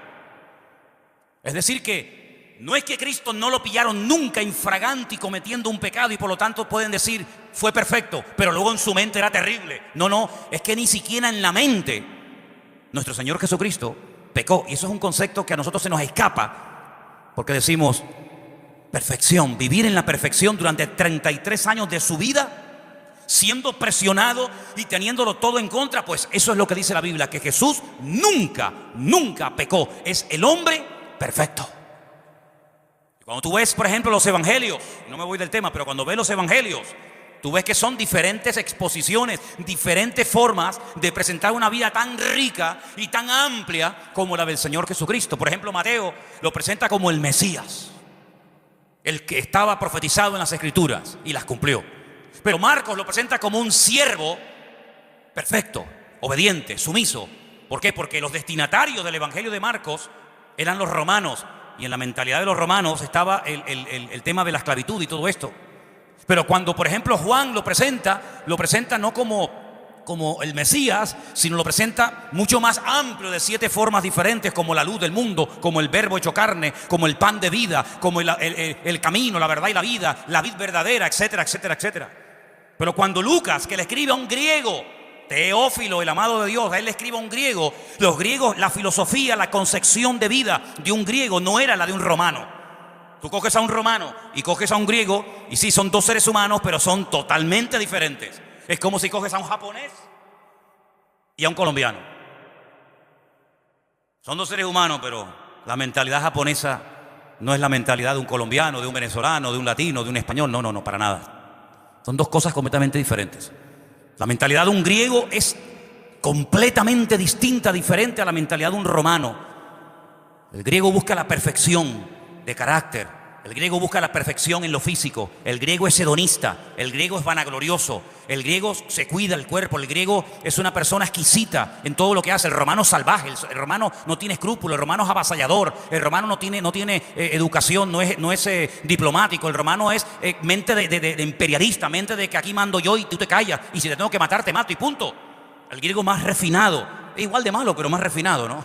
Es decir, que no es que Cristo no lo pillaron nunca infragante y cometiendo un pecado y por lo tanto pueden decir fue perfecto, pero luego en su mente era terrible. No, es que ni siquiera en la mente nuestro Señor Jesucristo pecó. Y eso es un concepto que a nosotros se nos escapa, porque decimos perfección, vivir en la perfección durante 33 años de su vida, siendo presionado y teniéndolo todo en contra. Pues eso es lo que dice la Biblia, que Jesús nunca pecó. Es el hombre perfecto. Cuando tú ves, por ejemplo, los evangelios, no me voy del tema, pero cuando ves los evangelios, tú ves que son diferentes exposiciones, diferentes formas de presentar una vida tan rica y tan amplia como la del Señor Jesucristo. Por ejemplo, Mateo lo presenta como el Mesías, el que estaba profetizado en las Escrituras y las cumplió. Pero Marcos lo presenta como un siervo perfecto, obediente, sumiso. ¿Por qué? Porque los destinatarios del evangelio de Marcos eran los romanos, y en la mentalidad de los romanos estaba el tema de la esclavitud y todo esto. Pero cuando, por ejemplo, Juan lo presenta no como el Mesías, sino lo presenta mucho más amplio, de 7 formas diferentes, como la luz del mundo, como el verbo hecho carne, como el pan de vida, como el camino, la verdad y la vida, la vid verdadera, etcétera, etcétera, etcétera. Pero cuando Lucas, que le escribe a un griego, Teófilo, el amado de Dios, a él le escribe a un griego, los griegos, la filosofía, la concepción de vida de un griego no era la de un romano. Tú coges a un romano y coges a un griego, y sí, son 2 seres humanos, pero son totalmente diferentes. Es como si coges a un japonés y a un colombiano. Son 2 seres humanos, pero la mentalidad japonesa no es la mentalidad de un colombiano, de un venezolano, de un latino, de un español. No, para nada. Son 2 cosas completamente diferentes. La mentalidad de un griego es completamente distinta, diferente a la mentalidad de un romano. El griego busca la perfección de carácter. El griego busca la perfección en lo físico. El griego es hedonista. El griego es vanaglorioso. El griego se cuida el cuerpo. El griego es una persona exquisita en todo lo que hace. El romano es salvaje. El romano no tiene escrúpulos. El romano es avasallador. El romano no tiene educación. No es diplomático. El romano es mente de imperialista. Mente de que aquí mando yo y tú te callas. Y si te tengo que matar, te mato y punto. El griego más refinado. Es igual de malo, pero más refinado, ¿no?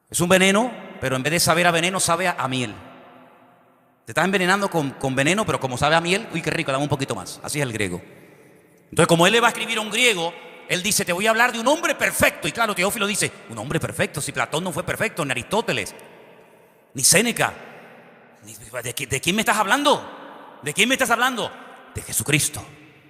Es un veneno, pero en vez de saber a veneno, sabe a miel. Te estás envenenando con veneno, pero como sabe a miel, uy, qué rico, dame un poquito más. Así es el griego. Entonces, como él le va a escribir a un griego, él dice: te voy a hablar de un hombre perfecto. Y claro, Teófilo dice: un hombre perfecto. Si Platón no fue perfecto, ni Aristóteles, ni Séneca. ¿De quién me estás hablando? ¿De quién me estás hablando? De Jesucristo,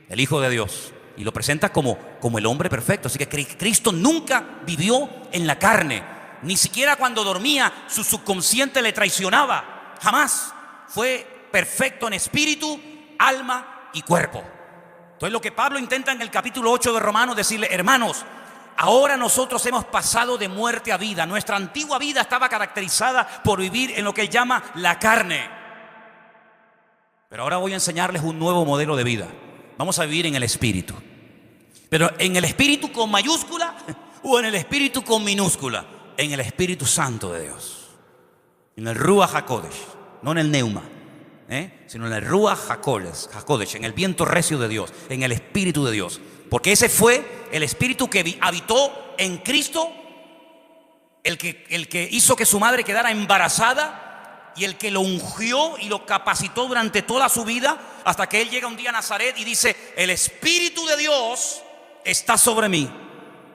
el Hijo de Dios. Y lo presenta como el hombre perfecto. Así que Cristo nunca vivió en la carne. Ni siquiera cuando dormía su subconsciente le traicionaba. Jamás. Fue perfecto en espíritu, alma y cuerpo. Entonces, lo que Pablo intenta en el capítulo 8 de Romanos decirle: hermanos, ahora nosotros hemos pasado de muerte a vida. Nuestra antigua vida estaba caracterizada por vivir en lo que él llama la carne. Pero ahora voy a enseñarles un nuevo modelo de vida. Vamos a vivir en el Espíritu. Pero en el Espíritu con mayúscula o en el Espíritu con minúscula. En el Espíritu Santo de Dios. En el Ruach HaKodesh, no en el Neuma, sino en el Ruach HaKodesh, en el viento recio de Dios, en el Espíritu de Dios. Porque ese fue el Espíritu que habitó en Cristo, el que hizo que su madre quedara embarazada y el que lo ungió y lo capacitó durante toda su vida hasta que él llega un día a Nazaret y dice: el Espíritu de Dios está sobre mí.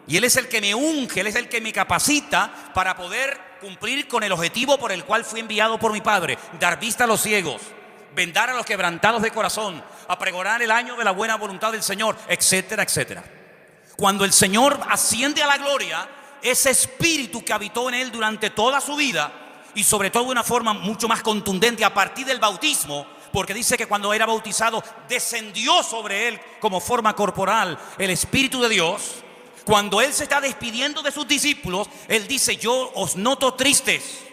Y Él es el que me unge, Él es el que me capacita para poder cumplir con el objetivo por el cual fui enviado por mi Padre: dar vista a los ciegos, vendar a los quebrantados de corazón, a pregonar el año de la buena voluntad del Señor, etcétera, etcétera. Cuando el Señor asciende a la gloria, ese Espíritu que habitó en Él durante toda su vida, y sobre todo de una forma mucho más contundente a partir del bautismo, porque dice que cuando era bautizado descendió sobre Él como forma corporal el Espíritu de Dios. Cuando Él se está despidiendo de sus discípulos, Él dice: yo os noto tristes.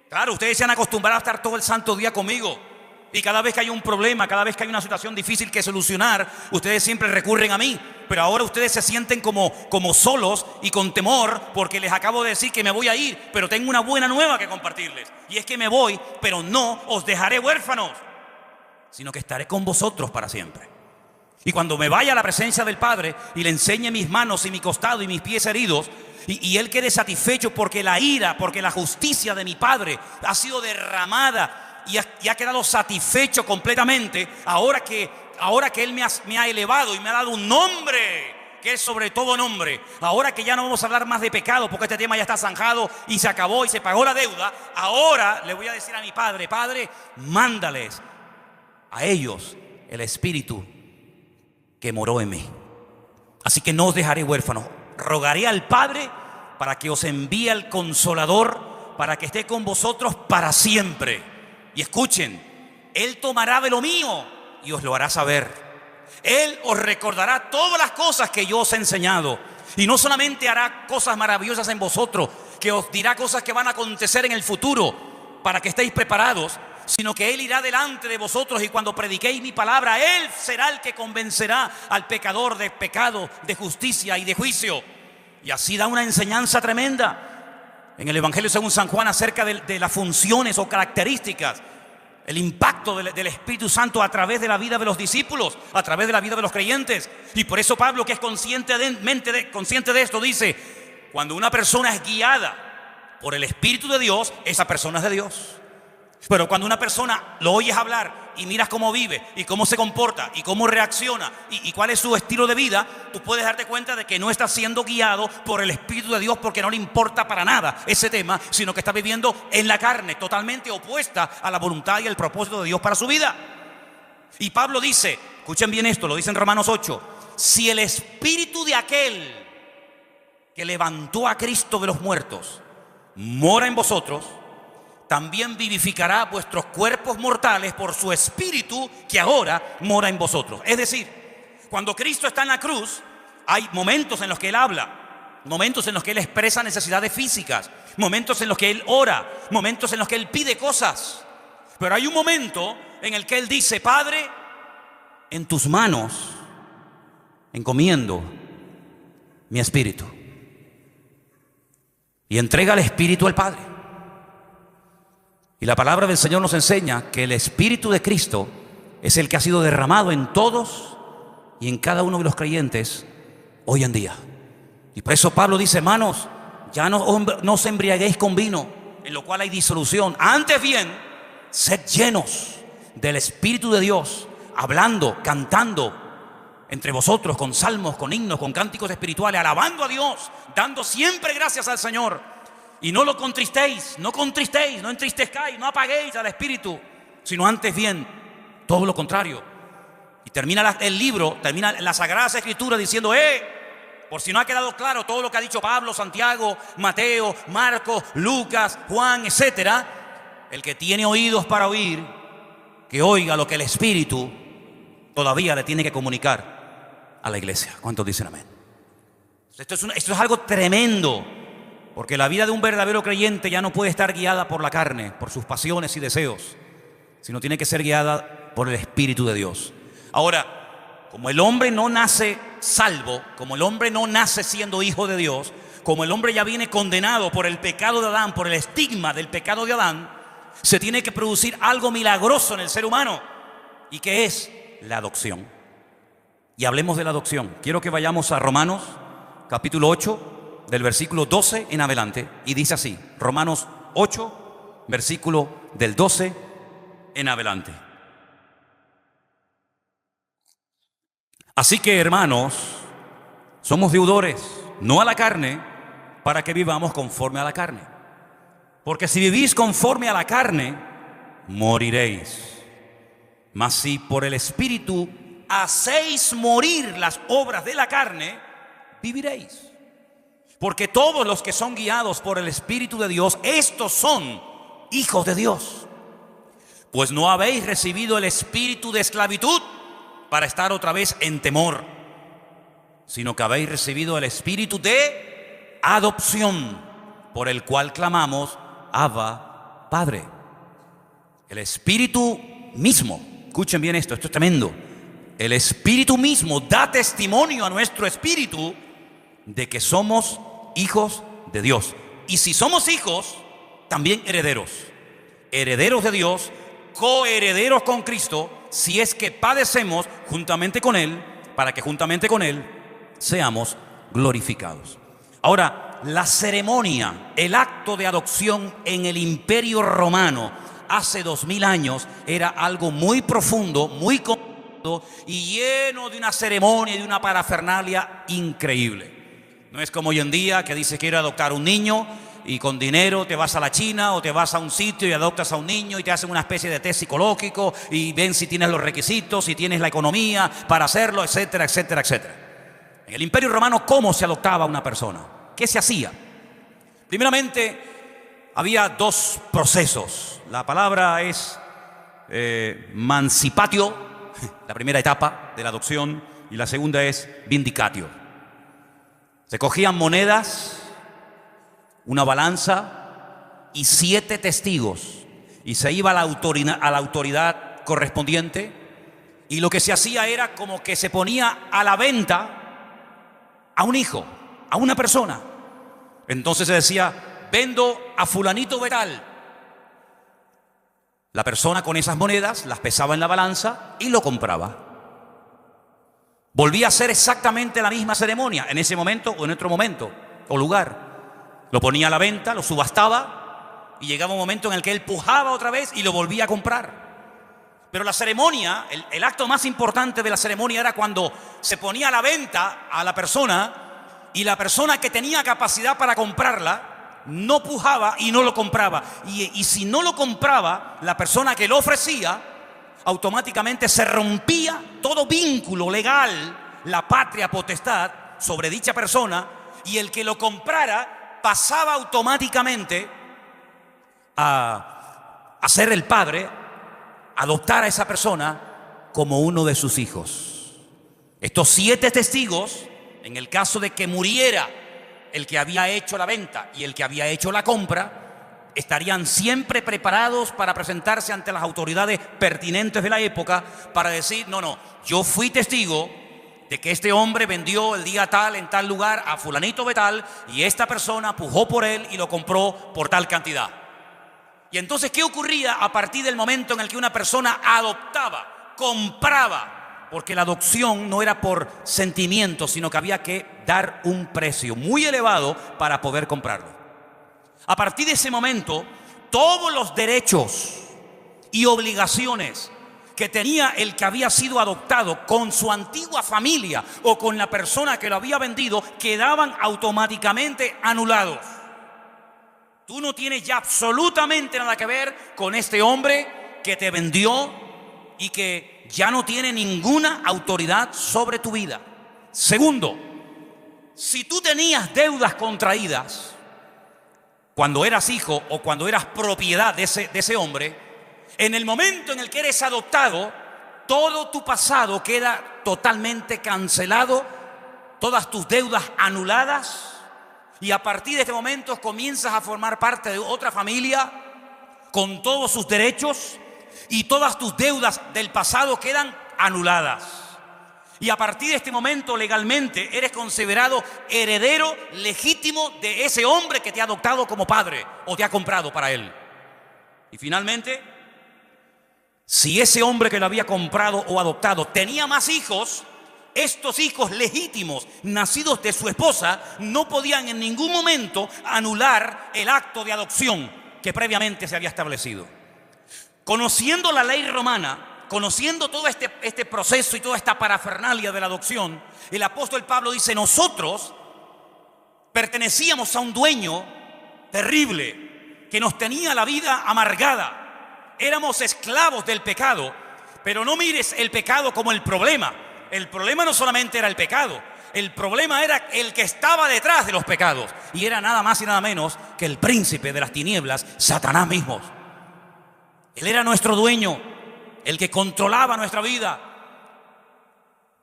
Claro, ustedes se han acostumbrado a estar todo el santo día conmigo. Y cada vez que hay un problema, cada vez que hay una situación difícil que solucionar, ustedes siempre recurren a mí. Pero ahora ustedes se sienten como solos y con temor, porque les acabo de decir que me voy a ir, pero tengo una buena nueva que compartirles. Y es que me voy, pero no os dejaré huérfanos, sino que estaré con vosotros para siempre. Y cuando me vaya a la presencia del Padre y le enseñe mis manos y mi costado y mis pies heridos, y Él quede satisfecho porque la ira, porque la justicia de mi Padre ha sido derramada y ha quedado satisfecho completamente, ahora que Él me ha elevado y me ha dado un nombre que es sobre todo nombre, ahora que ya no vamos a hablar más de pecado porque este tema ya está zanjado y se acabó y se pagó la deuda, ahora le voy a decir a mi Padre: Padre, mándales a ellos el Espíritu que moró en mí. Así que no os dejaré huérfanos. Rogaré al Padre para que os envíe al Consolador, para que esté con vosotros para siempre. Y escuchen: Él tomará de lo mío y os lo hará saber. Él os recordará todas las cosas que yo os he enseñado. Y no solamente hará cosas maravillosas en vosotros, que os dirá cosas que van a acontecer en el futuro para que estéis preparados, sino que Él irá delante de vosotros, y cuando prediquéis mi palabra, Él será el que convencerá al pecador de pecado, de justicia y de juicio. Y así da una enseñanza tremenda en el Evangelio según San Juan acerca de las funciones o características, el impacto del Espíritu Santo a través de la vida de los discípulos, a través de la vida de los creyentes. Y por eso Pablo, que es consciente de esto, dice: cuando una persona es guiada por el Espíritu de Dios, esa persona es de Dios. Pero cuando una persona lo oyes hablar y miras cómo vive y cómo se comporta y cómo reacciona y cuál es su estilo de vida, tú puedes darte cuenta de que no está siendo guiado por el Espíritu de Dios, porque no le importa para nada ese tema, sino que está viviendo en la carne, totalmente opuesta a la voluntad y el propósito de Dios para su vida. Y Pablo dice, escuchen bien esto, lo dice en Romanos 8: si el Espíritu de aquel que levantó a Cristo de los muertos mora en vosotros, también vivificará vuestros cuerpos mortales por su Espíritu que ahora mora en vosotros. Es decir, cuando Cristo está en la cruz, hay momentos en los que Él habla, momentos en los que Él expresa necesidades físicas, momentos en los que Él ora, momentos en los que Él pide cosas. Pero hay un momento en el que Él dice: Padre, en tus manos encomiendo mi espíritu. Y entrega el Espíritu al Padre. Y la palabra del Señor nos enseña que el Espíritu de Cristo es el que ha sido derramado en todos y en cada uno de los creyentes hoy en día. Y por eso Pablo dice: hermanos, ya no os embriaguéis con vino, en lo cual hay disolución. Antes bien, sed llenos del Espíritu de Dios, hablando, cantando entre vosotros con salmos, con himnos, con cánticos espirituales, alabando a Dios, dando siempre gracias al Señor. Y no lo contristéis, no entristezcáis, no apaguéis al Espíritu, sino antes bien, todo lo contrario. Y termina el libro, termina la Sagrada Escritura diciendo: por si no ha quedado claro todo lo que ha dicho Pablo, Santiago, Mateo, Marcos, Lucas, Juan, etcétera, el que tiene oídos para oír, que oiga lo que el Espíritu todavía le tiene que comunicar a la iglesia. ¿Cuántos dicen amén? Esto es algo tremendo. Porque la vida de un verdadero creyente ya no puede estar guiada por la carne, por sus pasiones y deseos, sino tiene que ser guiada por el Espíritu de Dios. Ahora, como el hombre no nace salvo, como el hombre no nace siendo hijo de Dios, como el hombre ya viene condenado por el pecado de Adán, por el estigma del pecado de Adán, se tiene que producir algo milagroso en el ser humano. ¿Y qué es? La adopción. Y hablemos de la adopción. Quiero que vayamos a Romanos, capítulo 8, del versículo 12 en adelante. Y dice así, Romanos 8, versículo del 12 en adelante. Así que, hermanos, somos deudores, no a la carne, para que vivamos conforme a la carne. Porque si vivís conforme a la carne, moriréis. Mas si por el Espíritu hacéis morir las obras de la carne, viviréis. Porque todos los que son guiados por el Espíritu de Dios, estos son hijos de Dios. Pues no habéis recibido el espíritu de esclavitud para estar otra vez en temor, sino que habéis recibido el espíritu de adopción, por el cual clamamos, Abba, Padre. El Espíritu mismo, escuchen bien esto es tremendo. El Espíritu mismo da testimonio a nuestro espíritu de que somos hijos de Dios. Y si somos hijos, también herederos. Herederos de Dios, coherederos con Cristo, si es que padecemos juntamente con Él, para que juntamente con Él seamos glorificados. Ahora, la ceremonia, el acto de adopción en el Imperio Romano hace 2000 años era algo muy profundo, muy complejo y lleno de una ceremonia y de una parafernalia increíble. No es como hoy en día que dice quiero adoptar un niño y con dinero te vas a la China o te vas a un sitio y adoptas a un niño y te hacen una especie de test psicológico y ven si tienes los requisitos, si tienes la economía para hacerlo, etcétera, etcétera, etcétera. En el Imperio Romano, ¿cómo se adoptaba a una persona? ¿Qué se hacía? Primeramente, había dos procesos. La palabra es mancipatio, la primera etapa de la adopción, y la segunda es vindicatio. Se cogían monedas, una balanza y 7 testigos, y se iba a la autoridad correspondiente, y lo que se hacía era como que se ponía a la venta a un hijo, a una persona. Entonces se decía, vendo a fulanito de tal. La persona con esas monedas las pesaba en la balanza y lo compraba. Volvía a hacer exactamente la misma ceremonia en ese momento o en otro momento o lugar. Lo ponía a la venta, lo subastaba y llegaba un momento en el que él pujaba otra vez y lo volvía a comprar. Pero la ceremonia, el acto más importante de la ceremonia era cuando se ponía a la venta a la persona y la persona que tenía capacidad para comprarla no pujaba y no lo compraba. Y si no lo compraba, la persona que lo ofrecía, automáticamente se rompía todo vínculo legal, la patria potestad sobre dicha persona, y el que lo comprara pasaba automáticamente a ser el padre, adoptar a esa persona como uno de sus hijos. Estos 7 testigos, en el caso de que muriera el que había hecho la venta y el que había hecho la compra, estarían siempre preparados para presentarse ante las autoridades pertinentes de la época para decir, no, yo fui testigo de que este hombre vendió el día tal en tal lugar a fulanito de tal y esta persona pujó por él y lo compró por tal cantidad. Y entonces, ¿qué ocurría a partir del momento en el que una persona adoptaba, compraba? Porque la adopción no era por sentimiento, sino que había que dar un precio muy elevado para poder comprarlo. A partir de ese momento, todos los derechos y obligaciones que tenía el que había sido adoptado con su antigua familia o con la persona que lo había vendido quedaban automáticamente anulados. Tú no tienes ya absolutamente nada que ver con este hombre que te vendió y que ya no tiene ninguna autoridad sobre tu vida. Segundo, si tú tenías deudas contraídas cuando eras hijo o cuando eras propiedad de ese hombre, en el momento en el que eres adoptado, todo tu pasado queda totalmente cancelado, todas tus deudas anuladas, y a partir de este momento comienzas a formar parte de otra familia con todos sus derechos, y todas tus deudas del pasado quedan anuladas. Y a partir de este momento legalmente eres considerado heredero legítimo de ese hombre que te ha adoptado como padre o te ha comprado para él. Y finalmente, si ese hombre que lo había comprado o adoptado tenía más hijos, estos hijos legítimos nacidos de su esposa no podían en ningún momento anular el acto de adopción que previamente se había establecido. Conociendo la ley romana, conociendo todo este proceso y toda esta parafernalia de la adopción, el apóstol Pablo dice: nosotros pertenecíamos a un dueño terrible que nos tenía la vida amargada. Éramos esclavos del pecado, pero no mires el pecado como el problema. El problema no solamente era el pecado, el problema era el que estaba detrás de los pecados, y era nada más y nada menos que el príncipe de las tinieblas, Satanás mismo. Él era nuestro dueño, el que controlaba nuestra vida,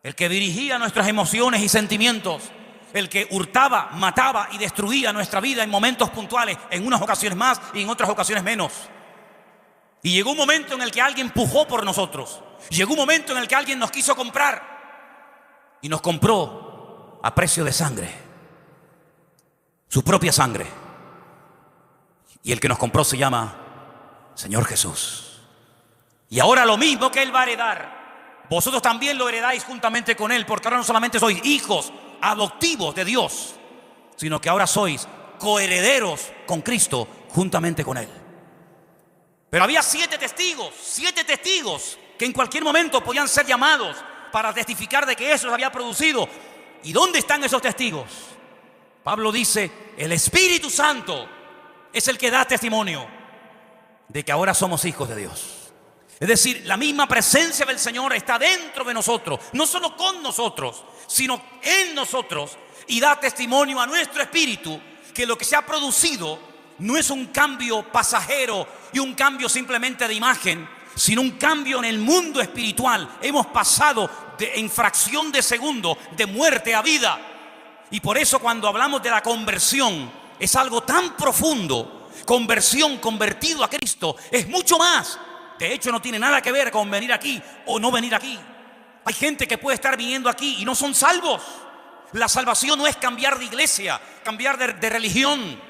el que dirigía nuestras emociones y sentimientos, el que hurtaba, mataba y destruía nuestra vida en momentos puntuales, en unas ocasiones más y en otras ocasiones menos. Y llegó un momento en el que alguien pujó por nosotros, llegó un momento en el que alguien nos quiso comprar y nos compró a precio de sangre, su propia sangre. Y el que nos compró se llama Señor Jesús. Y ahora lo mismo que Él va a heredar, vosotros también lo heredáis juntamente con Él, porque ahora no solamente sois hijos adoptivos de Dios, sino que ahora sois coherederos con Cristo juntamente con Él. Pero había 7 testigos que en cualquier momento podían ser llamados para testificar de que eso se había producido. ¿Y dónde están esos testigos? Pablo dice: el Espíritu Santo es el que da testimonio de que ahora somos hijos de Dios. Es decir, la misma presencia del Señor está dentro de nosotros, no solo con nosotros, sino en nosotros, y da testimonio a nuestro espíritu que lo que se ha producido no es un cambio pasajero y un cambio simplemente de imagen, sino un cambio en el mundo espiritual. Hemos pasado en fracción de segundo de muerte a vida. Y por eso cuando hablamos de la conversión, es algo tan profundo. Conversión, convertido a Cristo, es mucho más. De hecho, no tiene nada que ver con venir aquí o no venir aquí. Hay gente que puede estar viniendo aquí y no son salvos. La salvación no es cambiar de iglesia, cambiar de religión,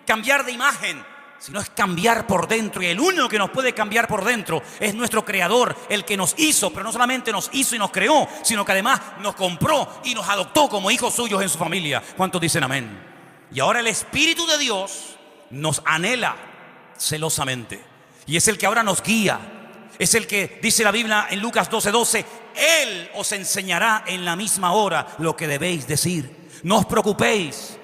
cambiar de imagen, sino es cambiar por dentro. Y el único que nos puede cambiar por dentro es nuestro Creador, el que nos hizo, pero no solamente nos hizo y nos creó, sino que además nos compró y nos adoptó como hijos suyos en su familia. ¿Cuántos dicen amén? Y ahora el Espíritu de Dios nos anhela celosamente, y es el que ahora nos guía. Es el que dice la Biblia en Lucas 12:12: Él os enseñará en la misma hora lo que debéis decir. No os preocupéis,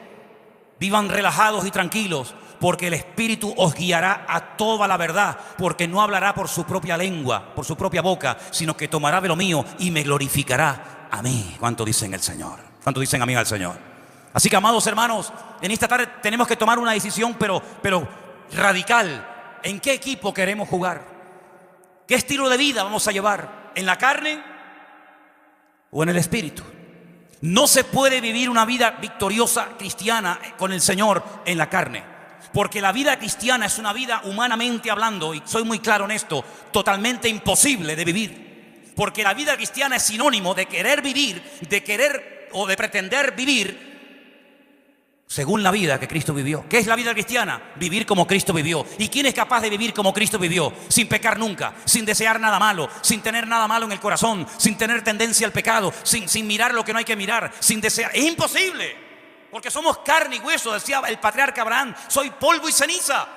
vivan relajados y tranquilos, porque el Espíritu os guiará a toda la verdad, porque no hablará por su propia lengua, por su propia boca, sino que tomará de lo mío y me glorificará a mí. ¿Cuánto dicen el Señor? ¿Cuánto dicen amén al Señor? Así que, amados hermanos, en esta tarde tenemos que tomar una decisión, pero radical. ¿En qué equipo queremos jugar? ¿Qué estilo de vida vamos a llevar? ¿En la carne o en el Espíritu? No se puede vivir una vida victoriosa cristiana con el Señor en la carne, porque la vida cristiana es una vida, humanamente hablando, y soy muy claro en esto, totalmente imposible de vivir. Porque la vida cristiana es sinónimo de querer vivir, de querer o de pretender vivir según la vida que Cristo vivió. ¿Qué es la vida cristiana? Vivir como Cristo vivió. ¿Y quién es capaz de vivir como Cristo vivió? Sin pecar nunca, sin desear nada malo, sin tener nada malo en el corazón, sin tener tendencia al pecado, sin mirar lo que no hay que mirar, sin desear. Es imposible, porque somos carne y hueso, decía el patriarca Abraham: soy polvo y ceniza.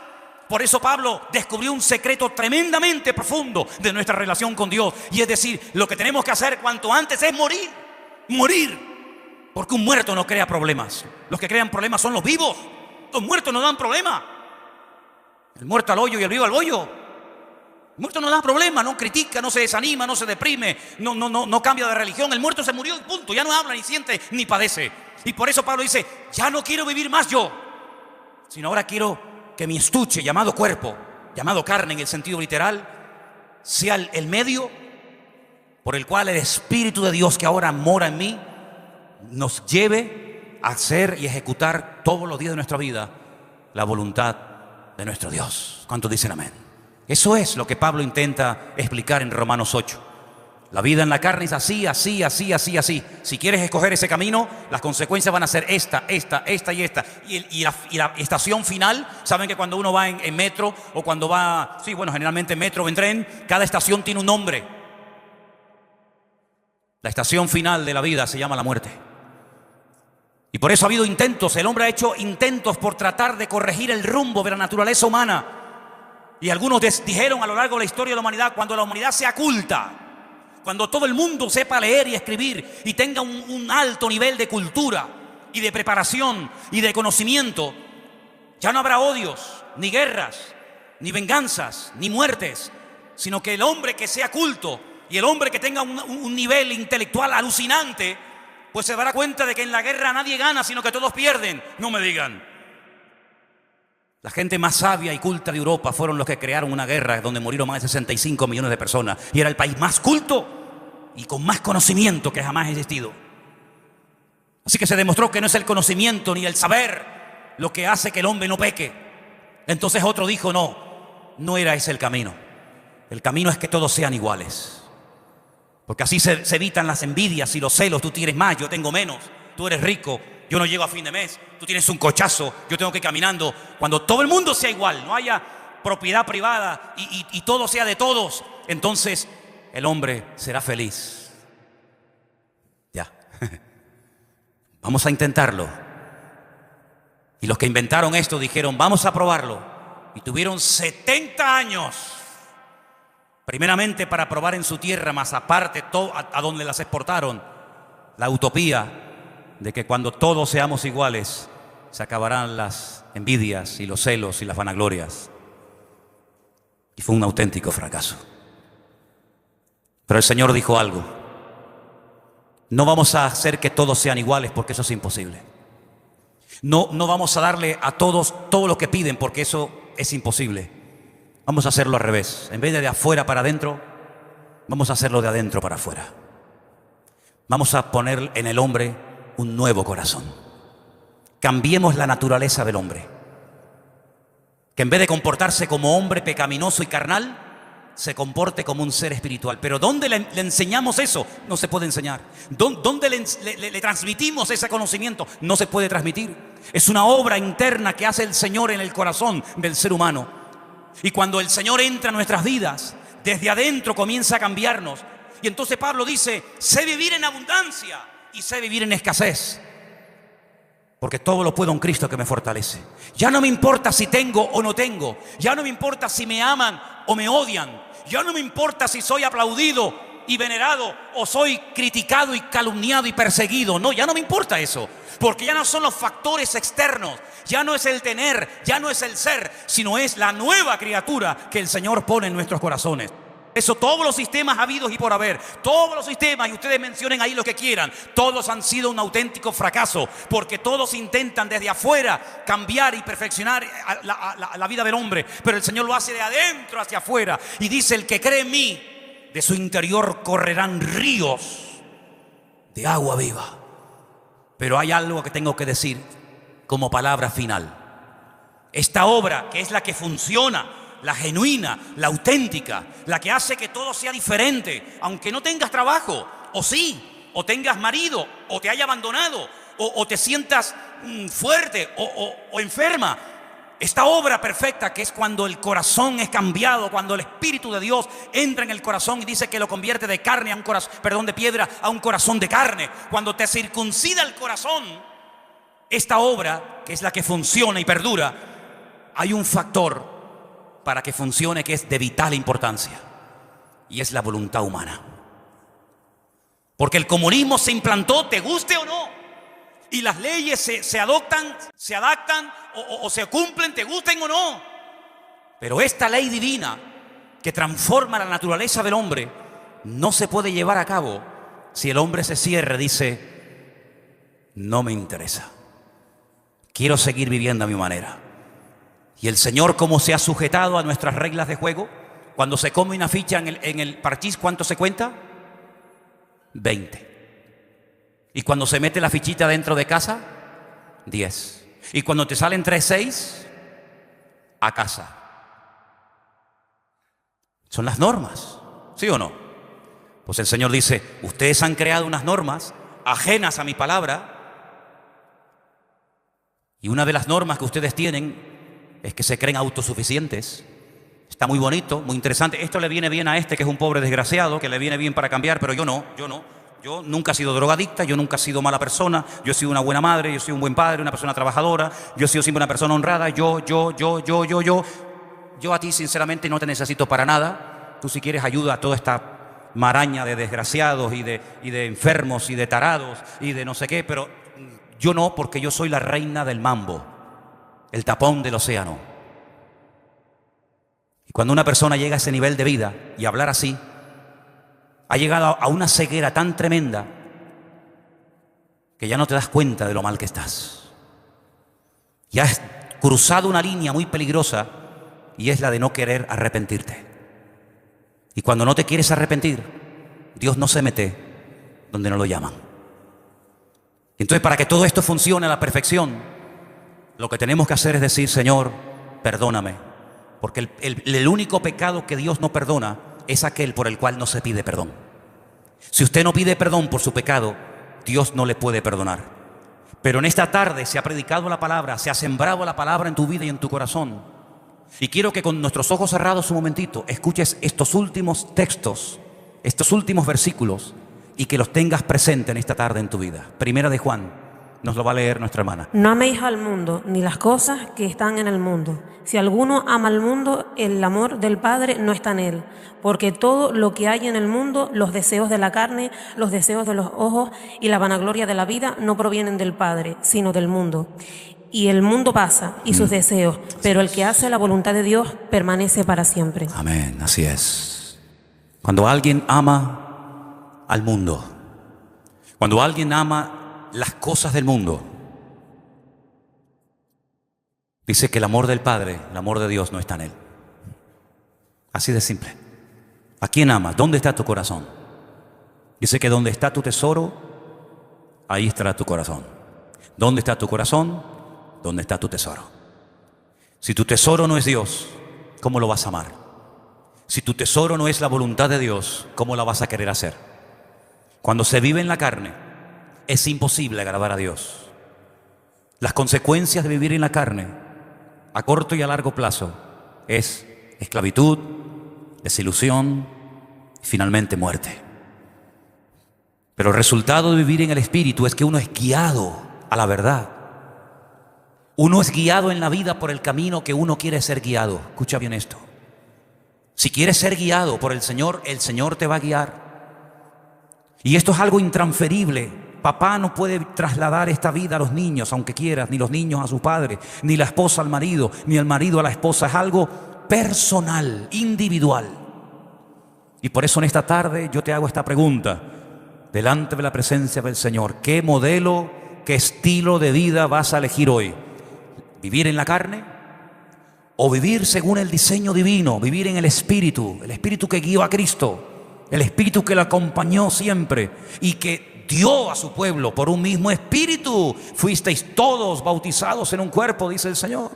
Por eso Pablo descubrió un secreto tremendamente profundo de nuestra relación con Dios, y es decir, lo que tenemos que hacer cuanto antes es morir. Porque un muerto no crea problemas. Los que crean problemas son los vivos. Los muertos no dan problema. El muerto al hoyo y el vivo al bollo. El muerto no da problema, no critica, no se desanima, no se deprime, no cambia de religión. El muerto se murió y punto. Ya no habla, ni siente, ni padece. Y por eso Pablo dice: ya no quiero vivir más yo, sino ahora quiero que mi estuche, llamado cuerpo, llamado carne en el sentido literal, sea el medio por el cual el Espíritu de Dios que ahora mora en mí nos lleve a hacer y ejecutar todos los días de nuestra vida la voluntad de nuestro Dios. ¿Cuántos dicen amén? Eso es lo que Pablo intenta explicar en Romanos 8. La vida en la carne es así, así, así, así, así. Si quieres escoger ese camino, las consecuencias van a ser esta y esta. Y la estación final, saben que cuando uno va en metro o cuando va, sí, bueno, generalmente en metro o en tren, cada estación tiene un nombre. La estación final de la vida se llama la muerte. Y por eso ha habido intentos, el hombre ha hecho intentos por tratar de corregir el rumbo de la naturaleza humana. Y algunos dijeron a lo largo de la historia de la humanidad, cuando la humanidad sea culta, cuando todo el mundo sepa leer y escribir y tenga un alto nivel de cultura y de preparación y de conocimiento, ya no habrá odios, ni guerras, ni venganzas, ni muertes, sino que el hombre que sea culto y el hombre que tenga un nivel intelectual alucinante, pues se dará cuenta de que en la guerra nadie gana, sino que todos pierden. No me digan. La gente más sabia y culta de Europa fueron los que crearon una guerra donde murieron más de 65 millones de personas. Y era el país más culto y con más conocimiento que jamás ha existido. Así que se demostró que no es el conocimiento ni el saber lo que hace que el hombre no peque. Entonces otro dijo, no era ese el camino. El camino es que todos sean iguales. Porque así se evitan las envidias y los celos. Tú tienes más, yo tengo menos. Tú eres rico, yo no llego a fin de mes. Tú tienes un cochazo, yo tengo que ir caminando. Cuando todo el mundo sea igual, no haya propiedad privada y todo sea de todos, entonces el hombre será feliz. Ya. Vamos a intentarlo. Y los que inventaron esto dijeron, vamos a probarlo. Y tuvieron 70 años. Primeramente para probar en su tierra, más aparte a donde las exportaron, la utopía de que cuando todos seamos iguales, se acabarán las envidias y los celos y las vanaglorias. Y fue un auténtico fracaso. Pero el Señor dijo algo. No vamos a hacer que todos sean iguales porque eso es imposible. No vamos a darle a todos todo lo que piden porque eso es imposible. Vamos a hacerlo al revés. En vez de afuera para adentro, vamos a hacerlo de adentro para afuera. Vamos a poner en el hombre un nuevo corazón. Cambiemos la naturaleza del hombre. Que en vez de comportarse como hombre pecaminoso y carnal, se comporte como un ser espiritual. Pero ¿dónde le enseñamos eso? No se puede enseñar. ¿Dónde le transmitimos ese conocimiento? No se puede transmitir. Es una obra interna que hace el Señor en el corazón del ser humano. Y cuando el Señor entra en nuestras vidas, desde adentro comienza a cambiarnos. Y entonces Pablo dice, sé vivir en abundancia y sé vivir en escasez. Porque todo lo puedo en Cristo que me fortalece. Ya no me importa si tengo o no tengo. Ya no me importa si me aman o me odian. Ya no me importa si soy aplaudido y venerado o soy criticado y calumniado y perseguido. No, ya no me importa eso. Porque ya no son los factores externos. Ya no es el tener, ya no es el ser, sino es la nueva criatura que el Señor pone en nuestros corazones. Eso, todos los sistemas habidos y por haber, todos los sistemas, y ustedes mencionen ahí lo que quieran, todos han sido un auténtico fracaso, porque todos intentan desde afuera cambiar y perfeccionar la vida del hombre, pero el Señor lo hace de adentro hacia afuera, y dice, el que cree en mí, de su interior correrán ríos de agua viva. Pero hay algo que tengo que decir como palabra final. Esta obra, que es la que funciona, la genuina, la auténtica, la que hace que todo sea diferente, aunque no tengas trabajo, o sí, o tengas marido, o te haya abandonado, o te sientas fuerte o enferma. Esta obra perfecta, que es cuando el corazón es cambiado, cuando el Espíritu de Dios entra en el corazón y dice que lo convierte de carne a un corazón, de piedra a un corazón de carne, cuando te circuncida el corazón, esta obra, que es la que funciona y perdura, hay un factor para que funcione que es de vital importancia, y es la voluntad humana. Porque el comunismo se implantó, te guste o no, y las leyes se adoptan, se adaptan o se cumplen, te gusten o no. Pero esta ley divina que transforma la naturaleza del hombre no se puede llevar a cabo si el hombre se cierra y dice, no me interesa, quiero seguir viviendo a mi manera. Y el Señor, como se ha sujetado a nuestras reglas de juego, cuando se come una ficha en el parchís, ¿cuánto se cuenta? 20. Y cuando se mete la fichita dentro de casa, 10. Y cuando te salen 3 6, a casa. Son las normas, ¿sí o no? Pues el Señor dice, ustedes han creado unas normas ajenas a mi palabra, y una de las normas que ustedes tienen es que se creen autosuficientes. Está muy bonito, muy interesante. Esto le viene bien a este que es un pobre desgraciado, que le viene bien para cambiar, pero yo no. Yo nunca he sido drogadicta, yo nunca he sido mala persona, yo he sido una buena madre, yo he sido un buen padre, una persona trabajadora, yo he sido siempre una persona honrada, yo a ti sinceramente no te necesito para nada. Tú si quieres ayuda a toda esta maraña de desgraciados y de enfermos y de tarados y de no sé qué, pero yo no, porque yo soy la reina del mambo, el tapón del océano. Y cuando una persona llega a ese nivel de vida y hablar así, ha llegado a una ceguera tan tremenda que ya no te das cuenta de lo mal que estás. Ya has cruzado una línea muy peligrosa y es la de no querer arrepentirte. Y cuando no te quieres arrepentir, Dios no se mete donde no lo llaman. Entonces, para que todo esto funcione a la perfección, lo que tenemos que hacer es decir, Señor, perdóname. Porque el único pecado que Dios no perdona es aquel por el cual no se pide perdón. Si usted no pide perdón por su pecado, Dios no le puede perdonar. Pero en esta tarde se ha predicado la palabra, se ha sembrado la palabra en tu vida y en tu corazón. Y quiero que con nuestros ojos cerrados un momentito escuches estos últimos textos, estos últimos versículos, y que los tengas presente en esta tarde en tu vida. Primera de Juan, nos lo va a leer nuestra hermana. No améis al mundo, ni las cosas que están en el mundo. Si alguno ama al mundo, el amor del Padre no está en él. Porque todo lo que hay en el mundo, los deseos de la carne, los deseos de los ojos y la vanagloria de la vida, no provienen del Padre, sino del mundo. Y el mundo pasa y sus deseos, pero el que hace la voluntad de Dios permanece para siempre. Amén, así es. Cuando alguien ama al mundo, cuando alguien ama las cosas del mundo, dice que el amor del Padre, el amor de Dios no está en él. Así de simple. ¿A quién amas? ¿Dónde está tu corazón? Dice que donde está tu tesoro, ahí estará tu corazón. ¿Dónde está tu corazón? ¿Dónde está tu tesoro? Si tu tesoro no es Dios, ¿cómo lo vas a amar? Si tu tesoro no es la voluntad de Dios, ¿cómo la vas a querer hacer? Cuando se vive en la carne, es imposible agradar a Dios. Las consecuencias de vivir en la carne, a corto y a largo plazo, es esclavitud, desilusión y finalmente muerte. Pero el resultado de vivir en el Espíritu es que uno es guiado a la verdad. Uno es guiado en la vida por el camino que uno quiere ser guiado. Escucha bien esto. Si quieres ser guiado por el Señor te va a guiar. Y esto es algo intransferible. Papá no puede trasladar esta vida a los niños, aunque quieras, ni los niños a su padre, ni la esposa al marido, ni el marido a la esposa. Es algo personal, individual. Y por eso en esta tarde yo te hago esta pregunta, delante de la presencia del Señor. ¿Qué modelo, qué estilo de vida vas a elegir hoy? ¿Vivir en la carne? ¿O vivir según el diseño divino? Vivir en el Espíritu que guió a Cristo, el Espíritu que lo acompañó siempre y que dio a su pueblo por un mismo Espíritu. Fuisteis todos bautizados en un cuerpo, dice el Señor.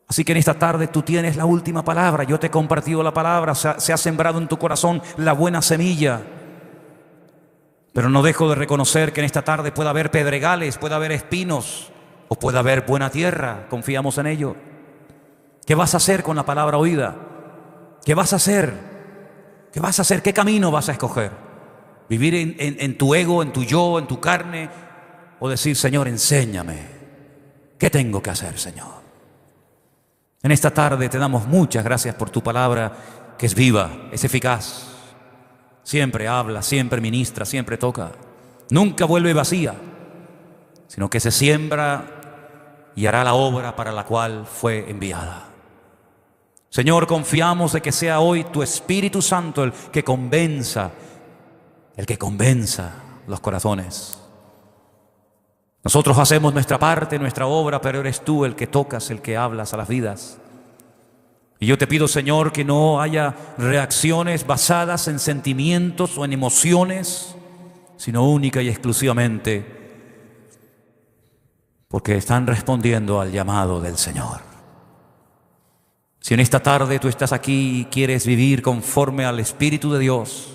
Así que en esta tarde tú tienes la última palabra. Yo te he compartido la palabra, se ha sembrado en tu corazón la buena semilla. Pero no dejo de reconocer que en esta tarde puede haber pedregales, puede haber espinos o puede haber buena tierra. Confiamos en ello. ¿Qué vas a hacer con la palabra oída? ¿Qué vas a hacer? ¿Qué vas a hacer? ¿Qué camino vas a escoger? ¿Vivir en tu ego, en tu yo, en tu carne? ¿O decir, Señor, enséñame? ¿Qué tengo que hacer, Señor? En esta tarde te damos muchas gracias por tu palabra, que es viva, es eficaz. Siempre habla, siempre ministra, siempre toca. Nunca vuelve vacía, sino que se siembra y hará la obra para la cual fue enviada. Señor, confiamos de que sea hoy tu Espíritu Santo el que convenza los corazones. Nosotros hacemos nuestra parte, nuestra obra, pero eres tú el que tocas, el que hablas a las vidas. Y yo te pido, Señor, que no haya reacciones basadas en sentimientos o en emociones, sino única y exclusivamente porque están respondiendo al llamado del Señor. Si en esta tarde tú estás aquí y quieres vivir conforme al Espíritu de Dios,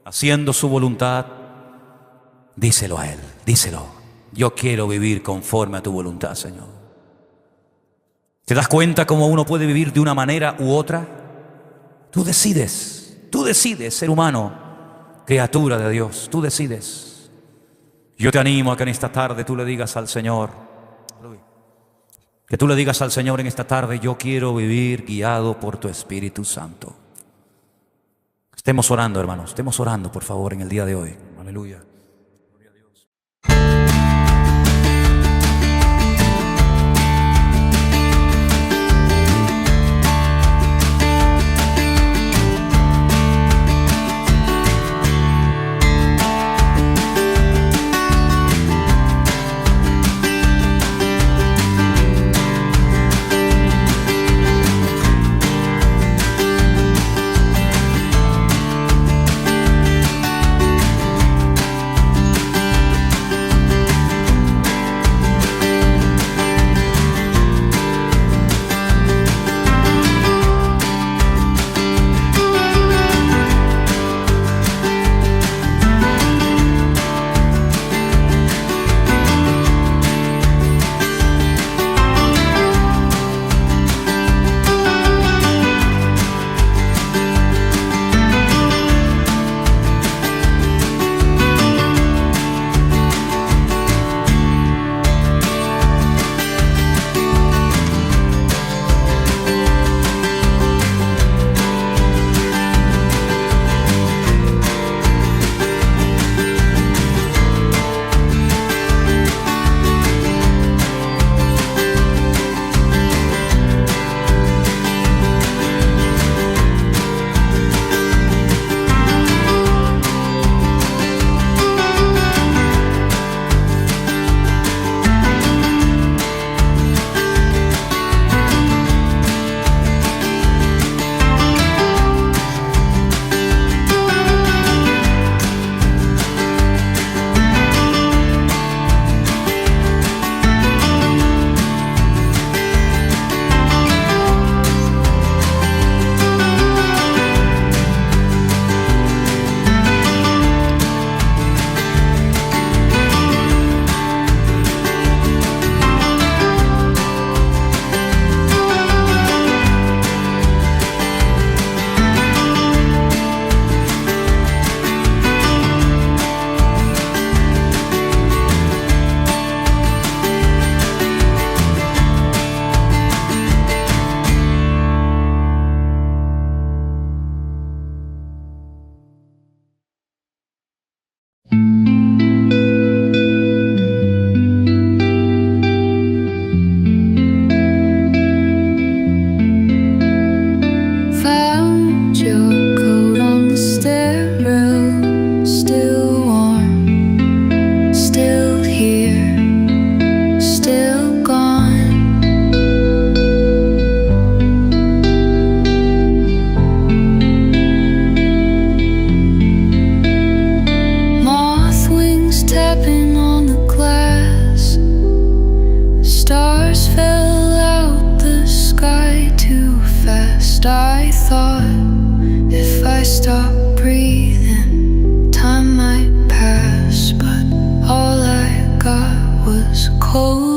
haciendo su voluntad, díselo a Él, díselo. Yo quiero vivir conforme a tu voluntad, Señor. ¿Te das cuenta cómo uno puede vivir de una manera u otra? Tú decides, ser humano, criatura de Dios, tú decides. Yo te animo a que en esta tarde tú le digas al Señor, que tú le digas al Señor en esta tarde: yo quiero vivir guiado por tu Espíritu Santo. Estemos orando, hermanos, estemos orando, por favor, en el día de hoy. Aleluya. Time might pass, but all I got was cold.